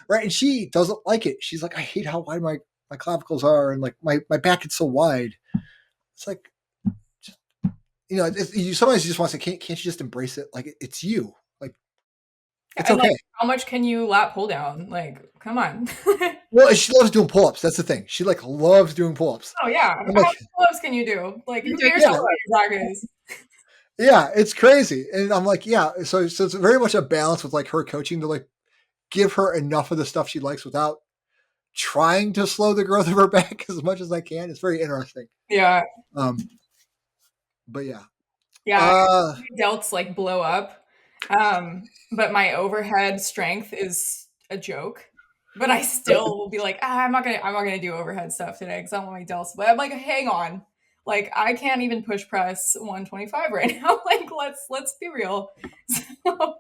Right? And she doesn't like it. She's like, I hate how wide my clavicles are, and like my back is so wide. It's like, sometimes you just want to say, can't you just embrace it? Like, it's you. Like, it's And like, okay. how much can you lat pull down? Like, come on. Well, she loves doing pull-ups. That's the thing. She like loves doing pull-ups. Oh yeah. I'm How like, many pull-ups can you do? Like, who cares yeah, how wide your back is? yeah, it's crazy. And I'm like, yeah. So it's very much a balance with like her coaching to like give her enough of the stuff she likes without trying to slow the growth of her back as much as I can. It's very interesting. Yeah. Um, but yeah. Yeah. Uh, My delts like blow up. But my overhead strength is a joke. But I still will be like, I'm not gonna do overhead stuff today because I don't want my delts. But I'm like, hang on. Like I can't even push press 125 right now. Like let's be real. So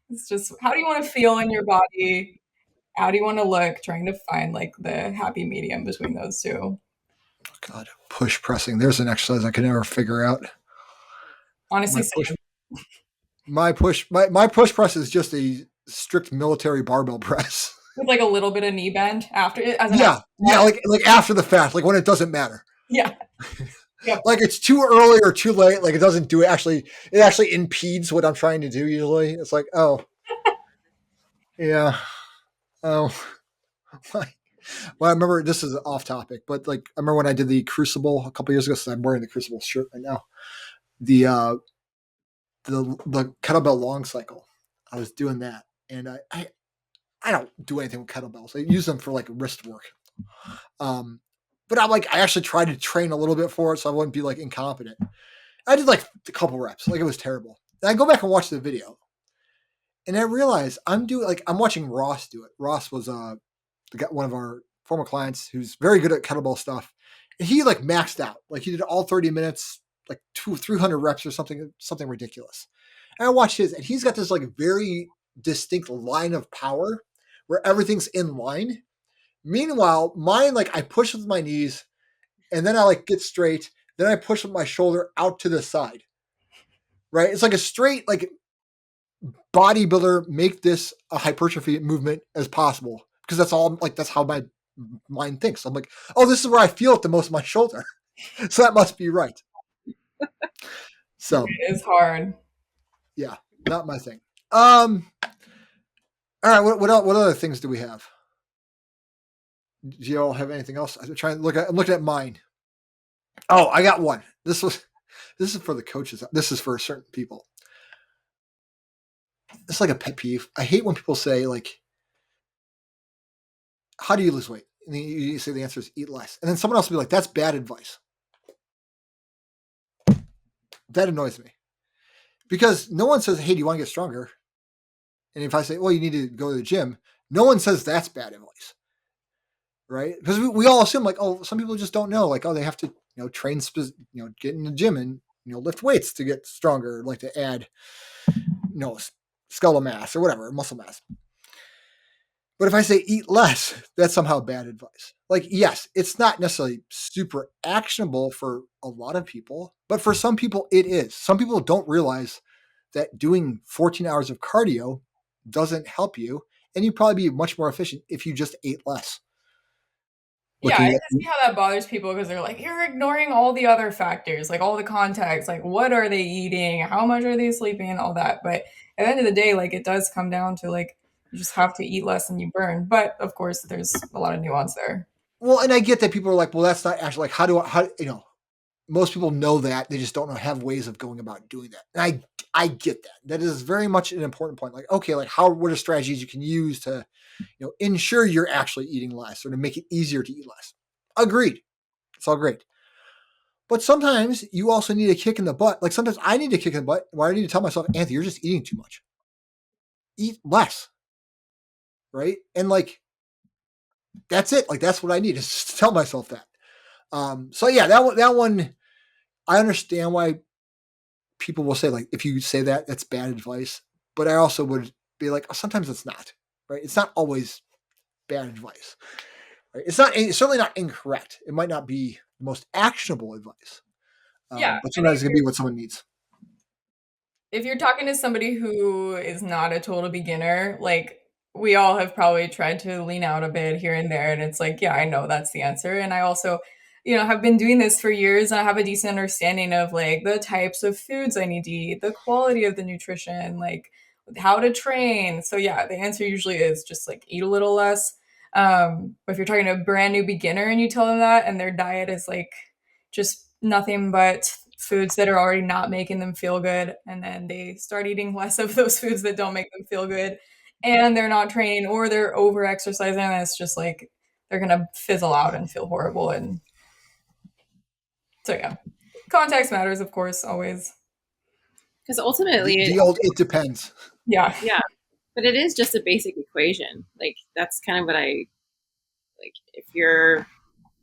it's just how do you want to feel in your body? How do you want to look? Trying to find like the happy medium between those two. God, push pressing. There's an exercise I can never figure out. Honestly, My push, same. my push press is just a strict military barbell press. With like a little bit of knee bend after it as an Yeah, yeah, afterthought. like after the fact, like when it doesn't matter. Yeah. Yep. Like it's too early or too late. Like it doesn't do it. It actually impedes what I'm trying to do. Usually, it's like, oh, yeah, oh. Well, I remember this is off topic, but like I remember when I did the Crucible a couple years ago. So I'm wearing the Crucible shirt right now. The the kettlebell long cycle. I was doing that, and I don't do anything with kettlebells. I use them for like wrist work. But I actually tried to train a little bit for it so I wouldn't be like incompetent. I did like a couple reps, like it was terrible. And I go back and watch the video, and I realize I'm watching Ross do it. Ross was one of our former clients who's very good at kettlebell stuff. And he like maxed out, like he did all 30 minutes, like 300 reps or something ridiculous. And I watched his, and he's got this like very distinct line of power where everything's in line. Meanwhile, mine, like I push with my knees and then I like get straight. Then I push with my shoulder out to the side. Right? It's like a straight, like bodybuilder make this a hypertrophy movement as possible because that's how my mind thinks. I'm like, oh, this is where I feel it the most in my shoulder. So that must be right. So It is hard. yeah, not my thing. All right, what other things do we have? Do you all have anything else? I'm looking at mine. Oh, I got one. This is for the coaches. This is for certain people. It's like a pet peeve. I hate when people say like, how do you lose weight? And you say the answer is eat less. And then someone else will be like, that's bad advice. That annoys me. Because no one says, hey, do you want to get stronger? And if I say, well, you need to go to the gym, no one says that's bad advice. Right? Because we all assume like, oh, some people just don't know. Like, oh, they have to, train, get in the gym and, lift weights to get stronger, like to add, skeletal mass or whatever, muscle mass. But if I say eat less, that's somehow bad advice. Like, yes, it's not necessarily super actionable for a lot of people, but for some people it is. Some people don't realize that doing 14 hours of cardio doesn't help you, and you'd probably be much more efficient if you just ate less. Yeah, I Looking can at see how that bothers people because they're like, you're ignoring all the other factors, like all the context, like what are they eating, how much are they sleeping, and all that. But at the end of the day, like it does come down to like you just have to eat less than you burn. But of course, there's a lot of nuance there. well, and I get that people are like, well, that's not actually like how most people know that they just don't know have ways of going about doing that. And I get that. That is very much an important point. Like, okay, like what are strategies you can use to, ensure you're actually eating less or to make it easier to eat less. Agreed. It's all great. But sometimes you also need a kick in the butt. Like sometimes I need a kick in the butt where I need to tell myself, Anthony, you're just eating too much. Eat less. Right. And like, that's it. Like, that's what I need is just to tell myself that. So yeah, that one, I understand why people will say like, if you say that, that's bad advice. But I also would be like, oh, sometimes it's not, right? It's not always bad advice. Right? It's certainly not incorrect. It might not be the most actionable advice, Yeah, but I think sometimes it can be what someone needs. if you're talking to somebody who is not a total beginner, like we all have probably tried to lean out a bit here and there, and it's like, yeah, I know that's the answer. And I also, have been doing this for years, and I have a decent understanding of like the types of foods I need to eat, the quality of the nutrition, like how to train. So yeah, the answer usually is just like eat a little less. But if you're talking to a brand new beginner and you tell them that, and their diet is like just nothing but foods that are already not making them feel good, and then they start eating less of those foods that don't make them feel good, and they're not training or they're over exercising, and it's just like they're gonna fizzle out and feel horrible. And so yeah, context matters, of course, always. Because ultimately, The old it depends. Yeah. yeah, but it is just a basic equation. Like that's kind of what I like. If you're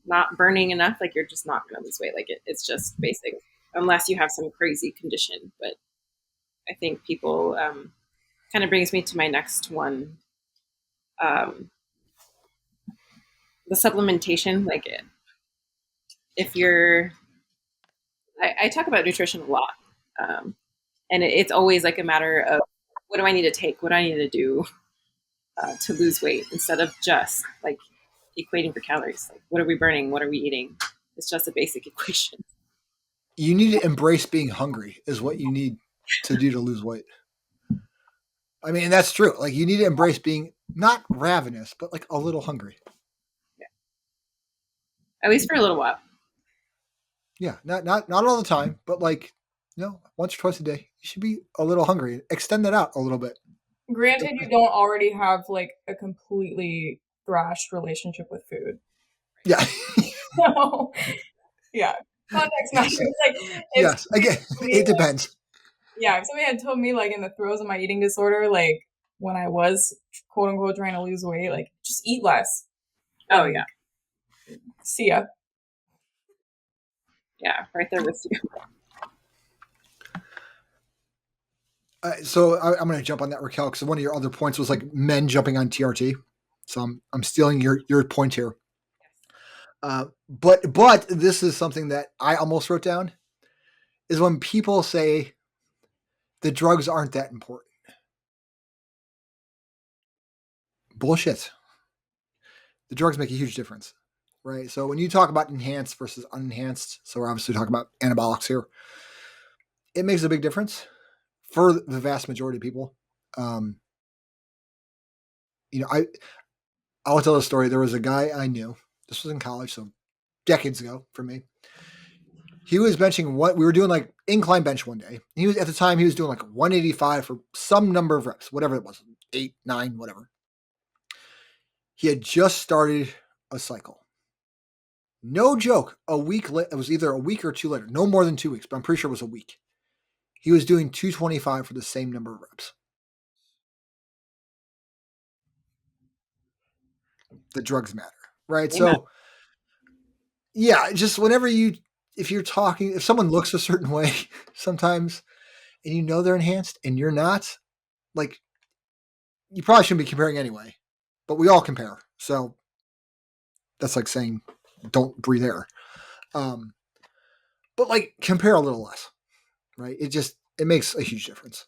not burning enough, like you're just not going to lose weight. Like it's just basic, unless you have some crazy condition. But I think people kind of brings me to my next one, um, the supplementation. Like if you're, I talk about nutrition a lot, um, and it's always like a matter of what do I need to take, what do I need to do to lose weight, instead of just like equating for calories. Like what are we burning, what are we eating? It's just a basic equation. You need to embrace being hungry is what you need to do to lose weight. I mean, and that's true. Like you need to embrace being not ravenous, but like a little hungry. Yeah. At least for a little while. Yeah, not all the time, but like once or twice a day, you should be a little hungry. Extend that out a little bit. Granted, you don't already have like a completely thrashed relationship with food. Yeah. So yeah, context matters. Like if Yes. Again, somebody, it depends. yeah, if somebody had told me like in the throes of my eating disorder, like when I was quote unquote trying to lose weight, like just eat less. Oh Like, yeah, see ya. yeah, right there with you. So I'm going to jump on that, Raquel, because one of your other points was like men jumping on TRT. So I'm stealing your point here. But this is something that I almost wrote down is when people say the drugs aren't that important. Bullshit. The drugs make a huge difference, right? So when you talk about enhanced versus unenhanced, so we're obviously talking about anabolics here, it makes a big difference for the vast majority of people. Um, I'll tell a story. There was a guy I knew. This was in college, so decades ago for me. He was benching what we were doing like incline bench one day. He was at the time he was doing like 185 for some number of reps, whatever it was, 8, 9, whatever. He had just started a cycle. No joke. A week later, it was either a week or two later, no more than 2 weeks, but I'm pretty sure it was a week. He was doing 225 for the same number of reps. The drugs matter, right? Amen. So, yeah, just if you're talking, if someone looks a certain way sometimes and they're enhanced and you're not, like, you probably shouldn't be comparing anyway, but we all compare. So that's like saying don't breathe air. Um, but like compare a little less, right? It makes a huge difference.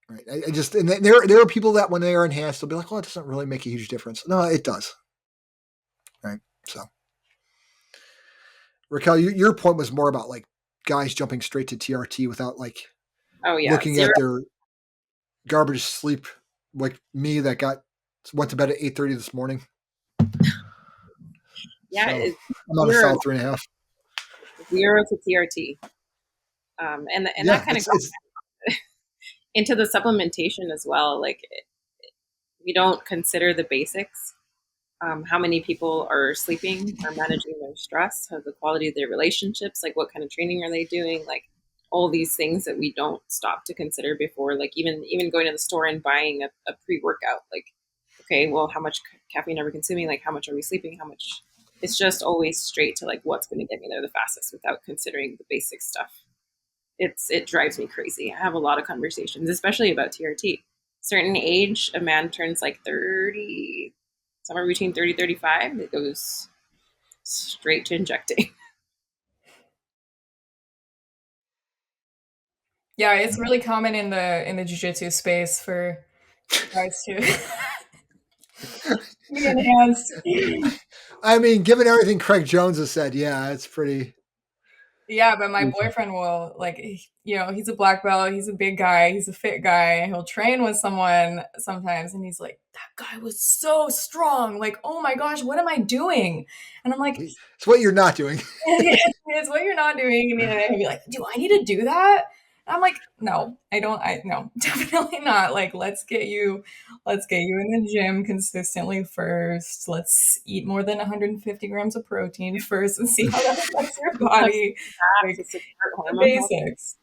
Right. I just, and there are people that when they are enhanced, they'll be like, "Oh, it doesn't really make a huge difference." No, it does. Right. So, Raquel, your point was more about like guys jumping straight to TRT without like Oh yeah, looking zero. at their garbage sleep, like me that went to bed at 8:30 this morning. Yeah, So it's I'm on a zero, solid 3.5. zero to TRT, and that Yeah, kind of it's goes into the supplementation as well. Like we don't consider the basics. How many people are sleeping, are managing their stress, how the quality of their relationships, like what kind of training are they doing, like all these things that we don't stop to consider before, like even going to the store and buying a pre-workout. Like, okay, well, how much caffeine are we consuming? Like, how much are we sleeping? How much? It's just always straight to like what's going to get me there the fastest without considering the basic stuff. It drives me crazy. I have a lot of conversations, especially about TRT. certain age, a man turns like 30, somewhere between 30 35, it goes straight to injecting. Yeah, it's really common in the jiu-jitsu space for guys to be enhanced. I mean, given everything Craig Jones has said, yeah, it's pretty. Yeah, but my boyfriend will like you know, he's a black belt, he's a big guy, he's a fit guy. He'll train with someone sometimes and he's like, "That guy was so strong. Like, oh my gosh, what am I doing?" And I'm like, It's what you're not doing. it's what you're not doing. And then he'll be like, "Do I need to do that?" And I'm like, "No, I don't. I no, definitely not. Like, let's get you in the gym consistently first. Let's eat more than 150 grams of protein first, and see how that affects your Have body. some Like to support the hormone health. basics."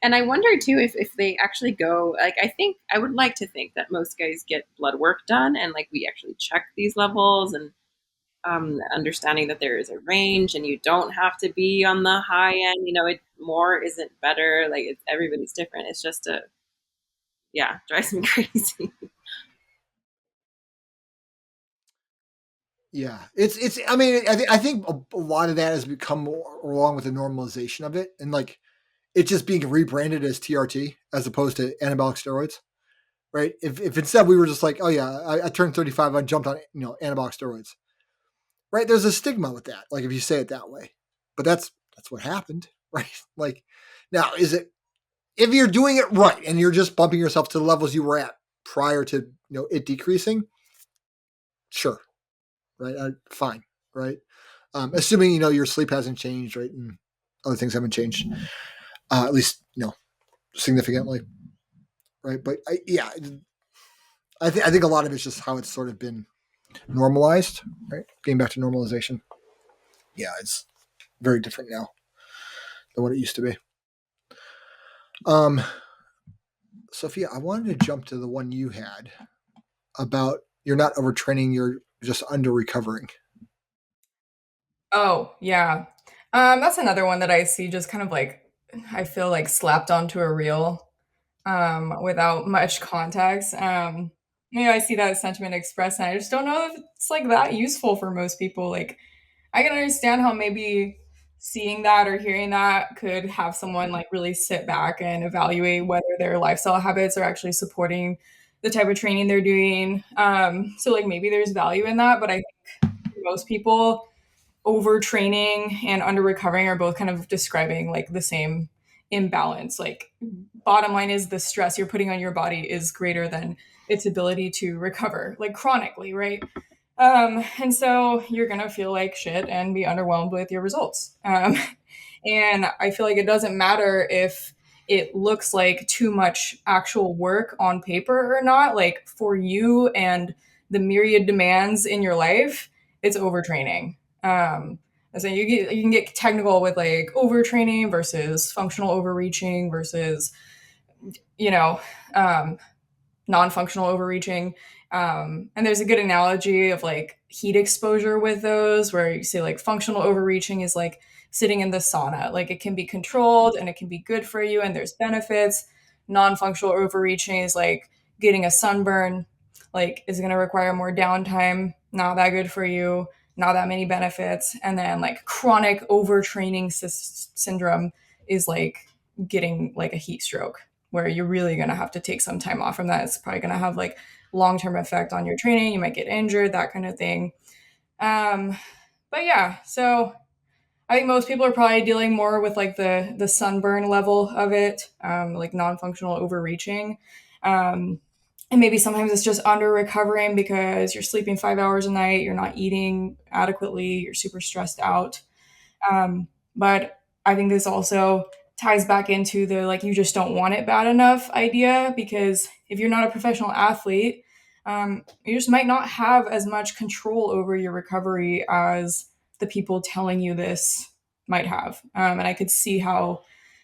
And I wonder too if they actually go, like, I think I would like to think that most guys get blood work done and like we actually check these levels, and understanding that there is a range and you don't have to be on the high end. It more isn't better. Like everybody's different. It's just a, yeah, drives me crazy. Yeah, it's. I mean, I think a lot of that has become more along with the normalization of it, and like it just being rebranded as TRT as opposed to anabolic steroids, right? If instead we were just like, oh yeah, I turned 35, I jumped on anabolic steroids, right? There's a stigma with that, like if you say it that way, but that's what happened, right? Like now, is it if you're doing it right and you're just bumping yourself to the levels you were at prior to it decreasing, sure, right? Fine, right? Assuming your sleep hasn't changed, right, and other things haven't changed, at least significantly, right? But yeah, I think a lot of it's just how it's sort of been normalized, right? Getting back to normalization. Yeah, it's very different now than what it used to be. Um, Sophia, I wanted to jump to the one you had about you're not overtraining, you're just under recovering. Oh, yeah. That's another one that I see just kind of like I feel like slapped onto a reel without much context. I see that sentiment expressed, and I just don't know if it's like that useful for most people. Like, I can understand how maybe seeing that or hearing that could have someone like really sit back and evaluate whether their lifestyle habits are actually supporting the type of training they're doing. So like maybe there's value in that, but I think for most people overtraining and under recovering are both kind of describing like the same imbalance. Like, bottom line is the stress you're putting on your body is greater than its ability to recover, like chronically, right? And so you're gonna feel like shit and be underwhelmed with your results. And I feel like it doesn't matter if it looks like too much actual work on paper or not. Like for you and the myriad demands in your life, it's overtraining. And so you can get technical with like overtraining versus functional overreaching versus you know um, non-functional overreaching. And there's a good analogy of like heat exposure with those, where you say like functional overreaching is like sitting in the sauna. Like it can be controlled and it can be good for you and there's benefits. Non-functional overreaching is like getting a sunburn, like is going to require more downtime, not that good for you, not that many benefits. And then like chronic overtraining syndrome is like getting like a heat stroke, where you're really going to have to take some time off from that. It's probably going to have like long-term effect on your training. You might get injured, that kind of thing. Um, but yeah, so I think most people are probably dealing more with like the sunburn level of it, like non-functional overreaching. Um, and maybe sometimes it's just under recovering because you're sleeping 5 hours a night, you're not eating adequately, you're super stressed out. But I think this also ties back into the like you just don't want it bad enough idea, because if you're not a professional athlete, you just might not have as much control over your recovery as the people telling you this might have. And I could see how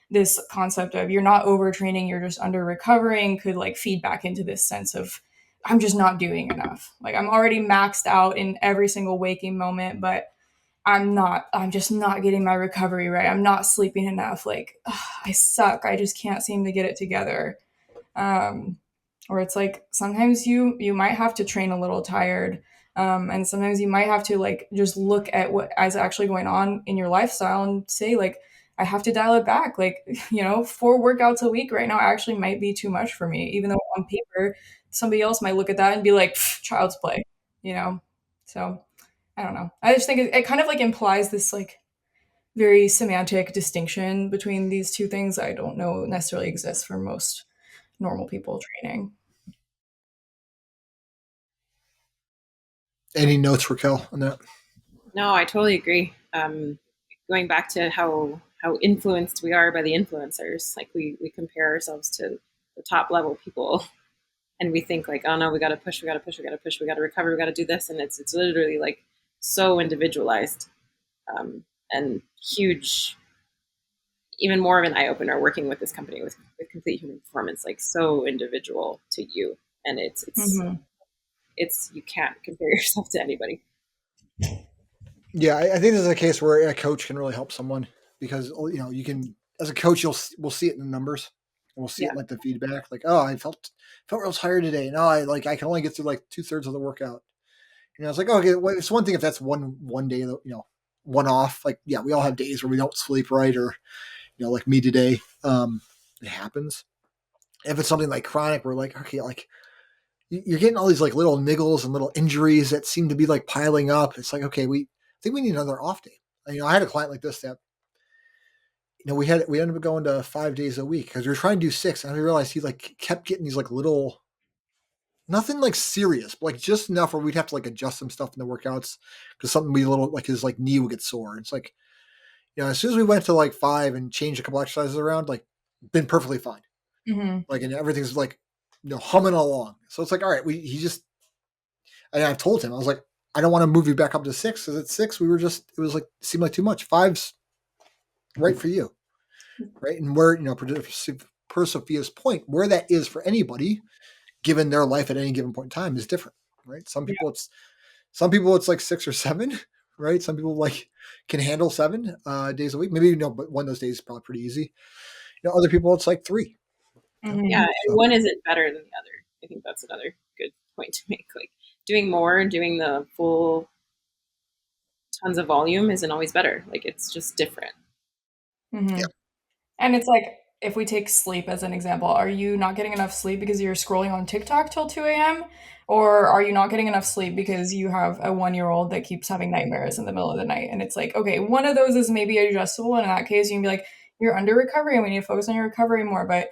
this concept of you're not overtraining, you're just under recovering could like feed back into this sense of I'm just not doing enough. Like I'm already maxed out in every single waking moment, but I'm just not getting my recovery right. I'm not sleeping enough. Like, ugh, I suck. I just can't seem to get it together. Um, Or it's like sometimes you might have to train a little tired, and sometimes you might have to like just look at what is actually going on in your lifestyle and say like I have to dial it back. Like, 4 workouts a week right now actually might be too much for me, even though on paper somebody else might look at that and be like, child's play, you know. So I don't know. I just think it kind of like implies this like very semantic distinction between these two things I don't know necessarily exists for most normal people training. Any notes, Raquel, on that? No, I totally agree. Going back to how influenced we are by the influencers, like we compare ourselves to the top level people, and we think like, oh no, we got to push, we got to push, we got to push, we got to recover, we got to do this, and it's literally like so individualized, and huge. Even more of an eye opener working with this company with complete human performance, like so individual to you, and Hmm. it's you can't compare yourself to anybody. Yeah, I think this is a case where a coach can really help someone because you can as a coach we'll see it in the numbers. We'll see it Yeah, in like the feedback, like oh I felt real tired today. No, I can only get through like 2/3 of the workout. It's like okay, well, it's one thing if that's one day one off. Like yeah, we all have days where we don't sleep right or like me today. It happens. If it's something like chronic, we're like okay, like you're getting all these like little niggles and little injuries that seem to be like piling up. It's like okay, we I think we need another off day. I had a client like this that we ended up going to 5 days a week because we were trying to do six, and I realized he like kept getting these like little nothing like serious, but like just enough where we'd have to like adjust some stuff in the workouts because something would be a little like his like knee would get sore. It's like as soon as we went to like five and changed a couple exercises around, like been perfectly fine. Hmm. Like and everything's like humming along. So it's like all right, he just and I've told him I was like I don't want to move you back up to six because at six we were just it was like seemed like too much. Five's right for you, right? And where per Sophia's point, where that is for anybody, given their life at any given point in time, is different, right? Some people it's like 6 or 7, right? Some people like can handle 7 days a week. Maybe but one of those days is probably pretty easy. Other people it's like 3. yeah, Hmm. and So one isn't better than the other. I think that's another good point to make. Like doing more and doing the full tons of volume isn't always better. Like it's just different. Hmm. yeah, And it's like, if we take sleep as an example, are you not getting enough sleep because you're scrolling on TikTok till 2 a.m.? Or are you not getting enough sleep because you have a 1-year-old that keeps having nightmares in the middle of the night? And it's like, okay, one of those is maybe adjustable. And in that case, you can be like, you're under recovery and we need to focus on your recovery more. But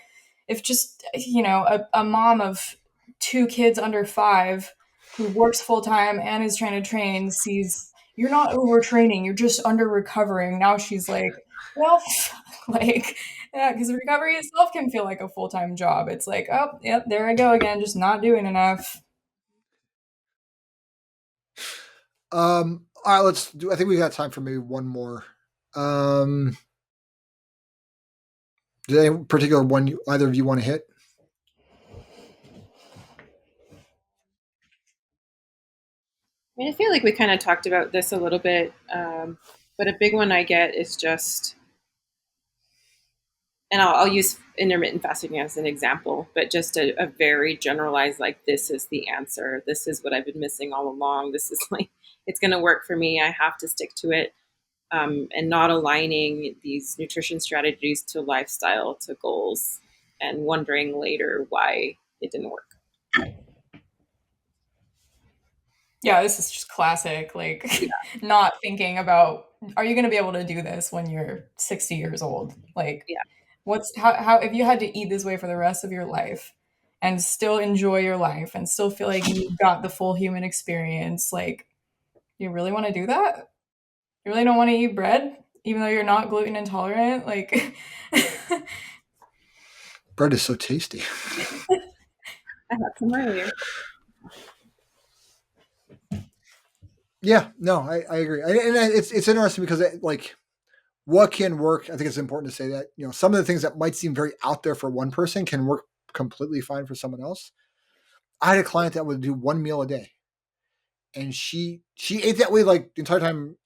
if just, a mom of 2 kids under 5 who works full time and is trying to train sees you're not overtraining, you're just under recovering. Now she's like, well, like, yeah, because recovery itself can feel like a full time job. It's like, oh, yep, there I go again, just not doing enough. all right, let's do. I think we got time for maybe one more. Um, is there any particular one either of you want to hit? I mean, I feel like we kind of talked about this a little bit, but a big one I get is just, and I'll use intermittent fasting as an example, but just a very generalized, like, this is the answer. This is what I've been missing all along. This is like, it's going to work for me. I have to stick to it. And not aligning these nutrition strategies to lifestyle, to goals, and wondering later why it didn't work. Yeah, this is just classic, like, Yeah, not thinking about, are you going to be able to do this when you're 60 years old? Like, yeah, how, if you had to eat this way for the rest of your life and still enjoy your life and still feel like you got the full human experience, like, you really want to do that? You really don't want to eat bread, even though you're not gluten intolerant? Like, Bread is so tasty. I had some earlier. Yeah, no, I agree. It's interesting because like what can work. I think it's important to say that some of the things that might seem very out there for one person can work completely fine for someone else. I had a client that would do one meal a day, and she ate that way like the entire time.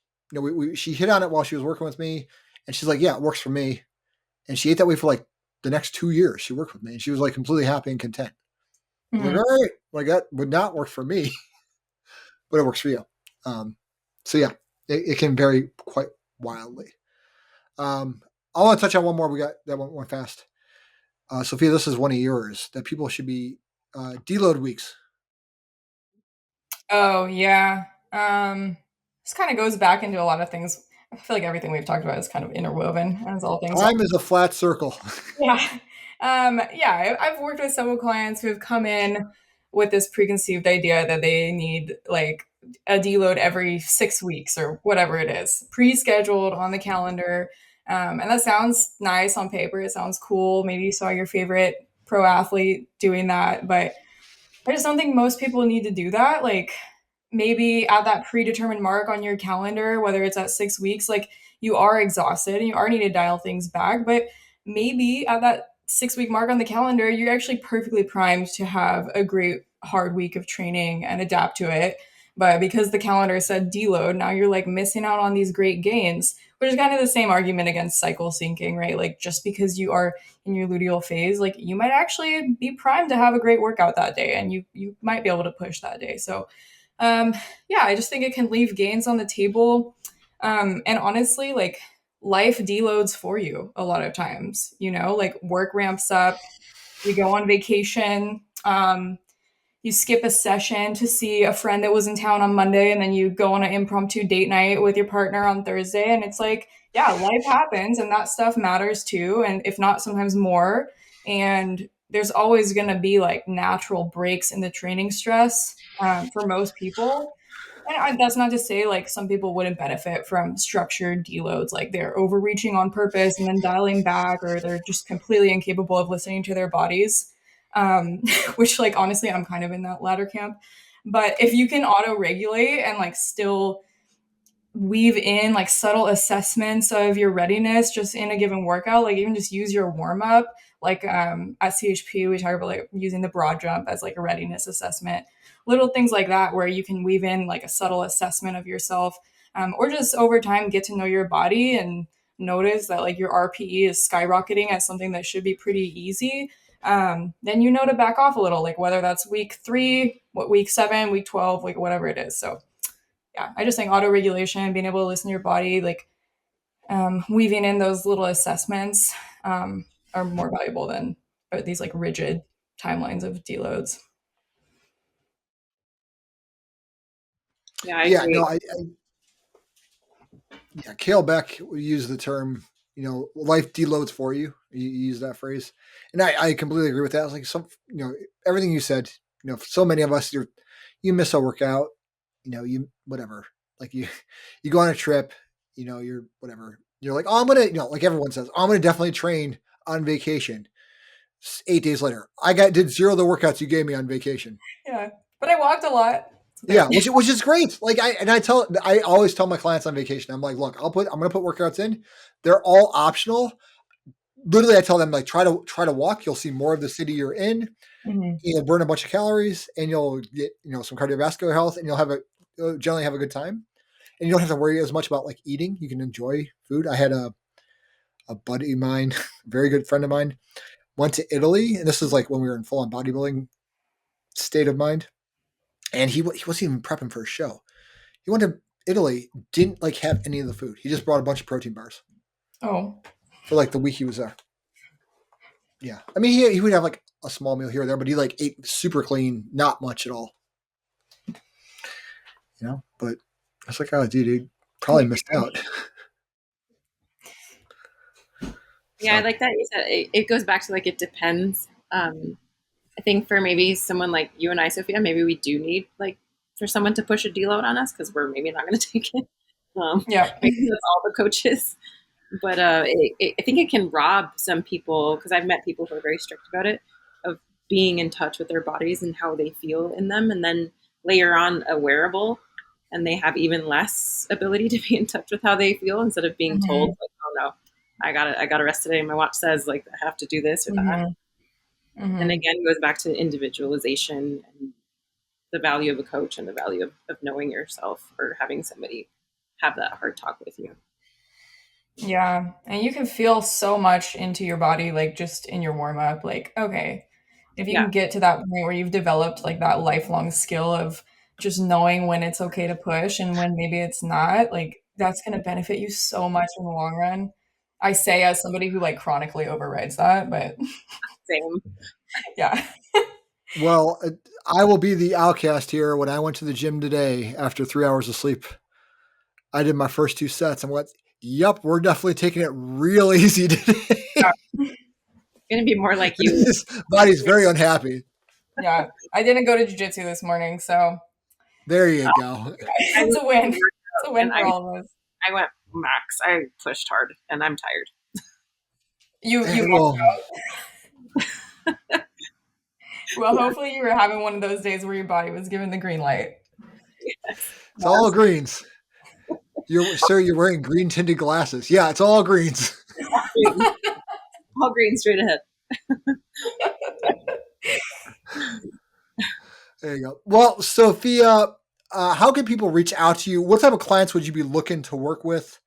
She hit on it while she was working with me, and she's like, "Yeah, it works for me." And she ate that way for like the next 2 years. She worked with me, and she was like completely happy and content. I'm like, Mhm. all right, like that would not work for me, but it works for you. Um, so yeah, it can vary quite wildly. Um, I want to touch on one more. We got that one fast. Sophia, this is one of yours that people should be deload weeks. Oh, yeah. This kind of goes back into a lot of things. I feel like everything we've talked about is kind of interwoven as all things are. Time is a flat circle. Yeah. Yeah, I've worked with several clients who have come in with this preconceived idea that they need like a deload every 6 weeks or whatever it is, pre-scheduled on the calendar. And that sounds nice on paper. It sounds cool. Maybe you saw your favorite pro athlete doing that, but I just don't think most people need to do that. Like maybe at that predetermined mark on your calendar, whether it's at 6 weeks, like you are exhausted and you are need to dial things back. But maybe at that 6 week mark on the calendar, you're actually perfectly primed to have a great hard week of training and adapt to it. But because the calendar said deload, now you're like missing out on these great gains, which is kind of the same argument against cycle syncing, right? Like just because you are in your luteal phase, like you might actually be primed to have a great workout that day and you might be able to push that day. So um, yeah, I just think it can leave gains on the table. And honestly, like life deloads for you a lot of times, like work ramps up, you go on vacation, you skip a session to see a friend that was in town on Monday, and then you go on an impromptu date night with your partner on Thursday. And it's like, yeah, life happens and that stuff matters too. And if not, sometimes more. And there's always going to be like natural breaks in the training stress for most people. And that's not to say like some people wouldn't benefit from structured deloads, like they're overreaching on purpose and then dialing back, or they're just completely incapable of listening to their bodies. Which like honestly, I'm kind of in that latter camp. But if you can auto regulate and like still weave in like subtle assessments of your readiness just in a given workout, like even just use your warm up, like at CHP we talk about like using the broad jump as like a readiness assessment, little things like that where you can weave in like a subtle assessment of yourself, or just over time get to know your body and notice that like your RPE is skyrocketing at something that should be pretty easy. Then you know to back off a little, like whether that's week 3, what week 7, week 12, like whatever it is. So yeah, I just think auto regulation, being able to listen to your body, like weaving in those little assessments are more valuable than these like rigid timelines of deloads. Yeah, I Yeah, no, agree. yeah, Kale Beck used the term, life deloads for you. You use that phrase, and I completely agree with that. It's like everything you said. So many of us, you miss a workout, you whatever, like you go on a trip, you're whatever. You're like, oh, I'm gonna, like everyone says, oh, I'm gonna definitely train on vacation. 8 days later, did zero of the workouts you gave me on vacation. Yeah, but I walked a lot. So there. Yeah, which is great. Like I always tell my clients on vacation, I'm like, look, I'm gonna put workouts in. They're all optional. Literally, I tell them like try to walk. You'll see more of the city you're in. Mhm. You'll burn a bunch of calories, and you'll get some cardiovascular health, and you'll generally have a good time. And you don't have to worry as much about like eating. You can enjoy food. I had a buddy of mine, a very good friend of mine, went to Italy, and this is like when we were in full on bodybuilding state of mind, and he wasn't even prepping for a show. He went to Italy, didn't like have any of the food. He just brought a bunch of protein bars Oh, for like the week he was there. Yeah, I mean he would have like a small meal here or there, but he like ate super clean, not much at all. But I was like, oh, dude, he probably missed out. Yeah, I So like that you said it goes back to like it depends. I think for maybe someone like you and I, Sophia, maybe we do need like for someone to push a deload on us because we're maybe not going to take it. yeah. Maybe that's all the coaches, but I think it can rob some people because I've met people who are very strict about it of being in touch with their bodies and how they feel in them, and then layer on a wearable, and they have even less ability to be in touch with how they feel instead of being told Hmm. like, oh no, I got to rest today. My watch says like I have to do this or that. Hmm. And Hmm. again, it goes back to individualization and the value of a coach and the value of knowing yourself or having somebody have that hard talk with you. Yeah, and you can feel so much into your body, like just in your warm up. Like, okay, If you Yeah, can get to that point where you've developed like that lifelong skill of just knowing when it's okay to push and when maybe it's not, like that's going to benefit you so much in the long run. I say as somebody who like chronically overrides that, but same. yeah. Well, I will be the outcast here. When I went to the gym today after 3 hours of sleep, I did my first 2 sets and went, "Yep, we're definitely taking it real easy today." Gonna be more like you. His body's very unhappy. Yeah. I didn't go to jujitsu this morning, so There you go. I it's went a win. to work It's a out and win for all of us. I went max. I pushed hard and I'm tired. You maxed Well, out. Well, Yeah. hopefully you were having one of those days where your body was given the green light. Yes. it's all greens. Sir, you're wearing green tinted glasses. Yeah, it's all greens. Green. All green straight ahead. There you go. Well, Sophia, how can people reach out to you? What type of clients would you be looking to work with?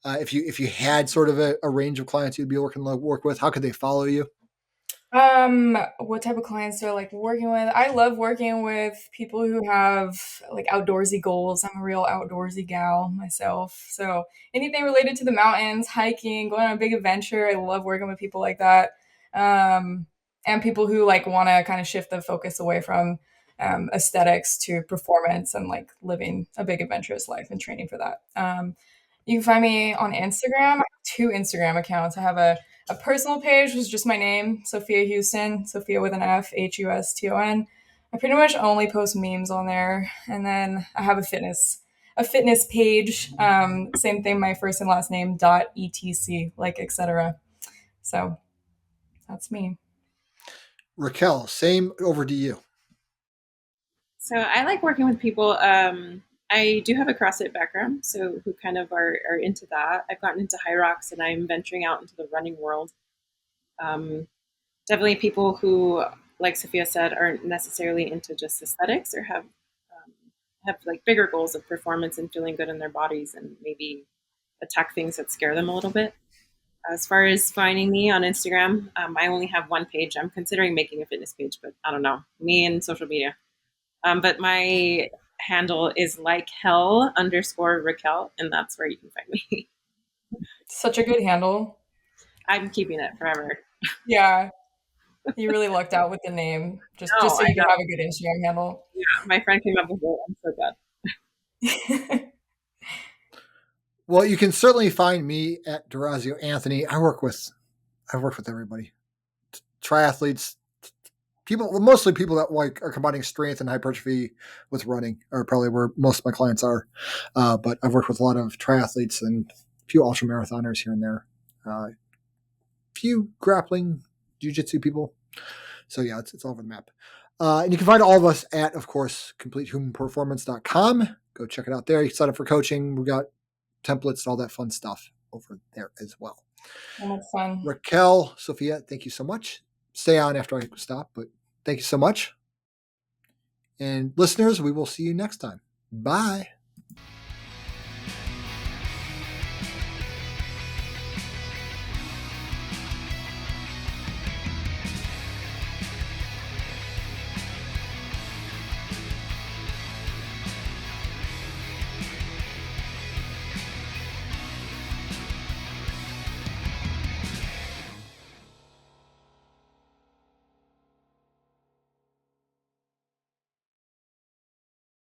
If you had sort of a range of clients you'd be looking to work with, how could they follow you? What type of clients do I like working with? I love working with people who have like outdoorsy goals. I'm a real outdoorsy gal myself. So anything related to the mountains, hiking, going on a big adventure, I love working with people like that. Um, and people who like want to kind of shift the focus away from aesthetics to performance and like living a big adventurous life and training for that. You can find me on Instagram. I have 2 Instagram accounts. I have a personal page was just my name, Sophia Houston, Sophia with an F, Huston. I pretty much only post memes on there, and then I have a fitness page. Same thing, my first and last name dot etc, like etc. So that's me. Raquel, same over to you. So I like working with people. I do have a CrossFit background, so who kind of are into that. I've gotten into high rocks and I'm venturing out into the running world. Um, Definitely people who, like Sophia said, aren't necessarily into just aesthetics or have like bigger goals of performance and feeling good in their bodies and maybe attack things that scare them a little bit. As far as finding me on Instagram, I only have one page. I'm considering making a fitness page, but I don't know. Me and social media. But my handle is like hell underscore Raquel, and that's where you can find me. Such a good handle. I'm keeping it forever. Yeah, you really lucked out with the name, just No, so I you could know. have a good Instagram handle. Yeah, my friend came up with it. I'm so glad. Well, you can certainly find me at Durazio Anthony. I've worked with everybody, triathletes, people, mostly people that like are combining strength and hypertrophy with running, are probably where most of my clients are. But I've worked with a lot of triathletes and a few ultra marathoners here and there, a few grappling, jujitsu people. So yeah, it's all over the map. And you can find all of us at, of course, completehumanperformance.com. Go check it out there. You can sign up for coaching. We got templates, all that fun stuff over there as well. So much fun. Raquel, Sophia, thank you so much. Stay on after I stop, but thank you so much. And listeners, we will see you next time. Bye.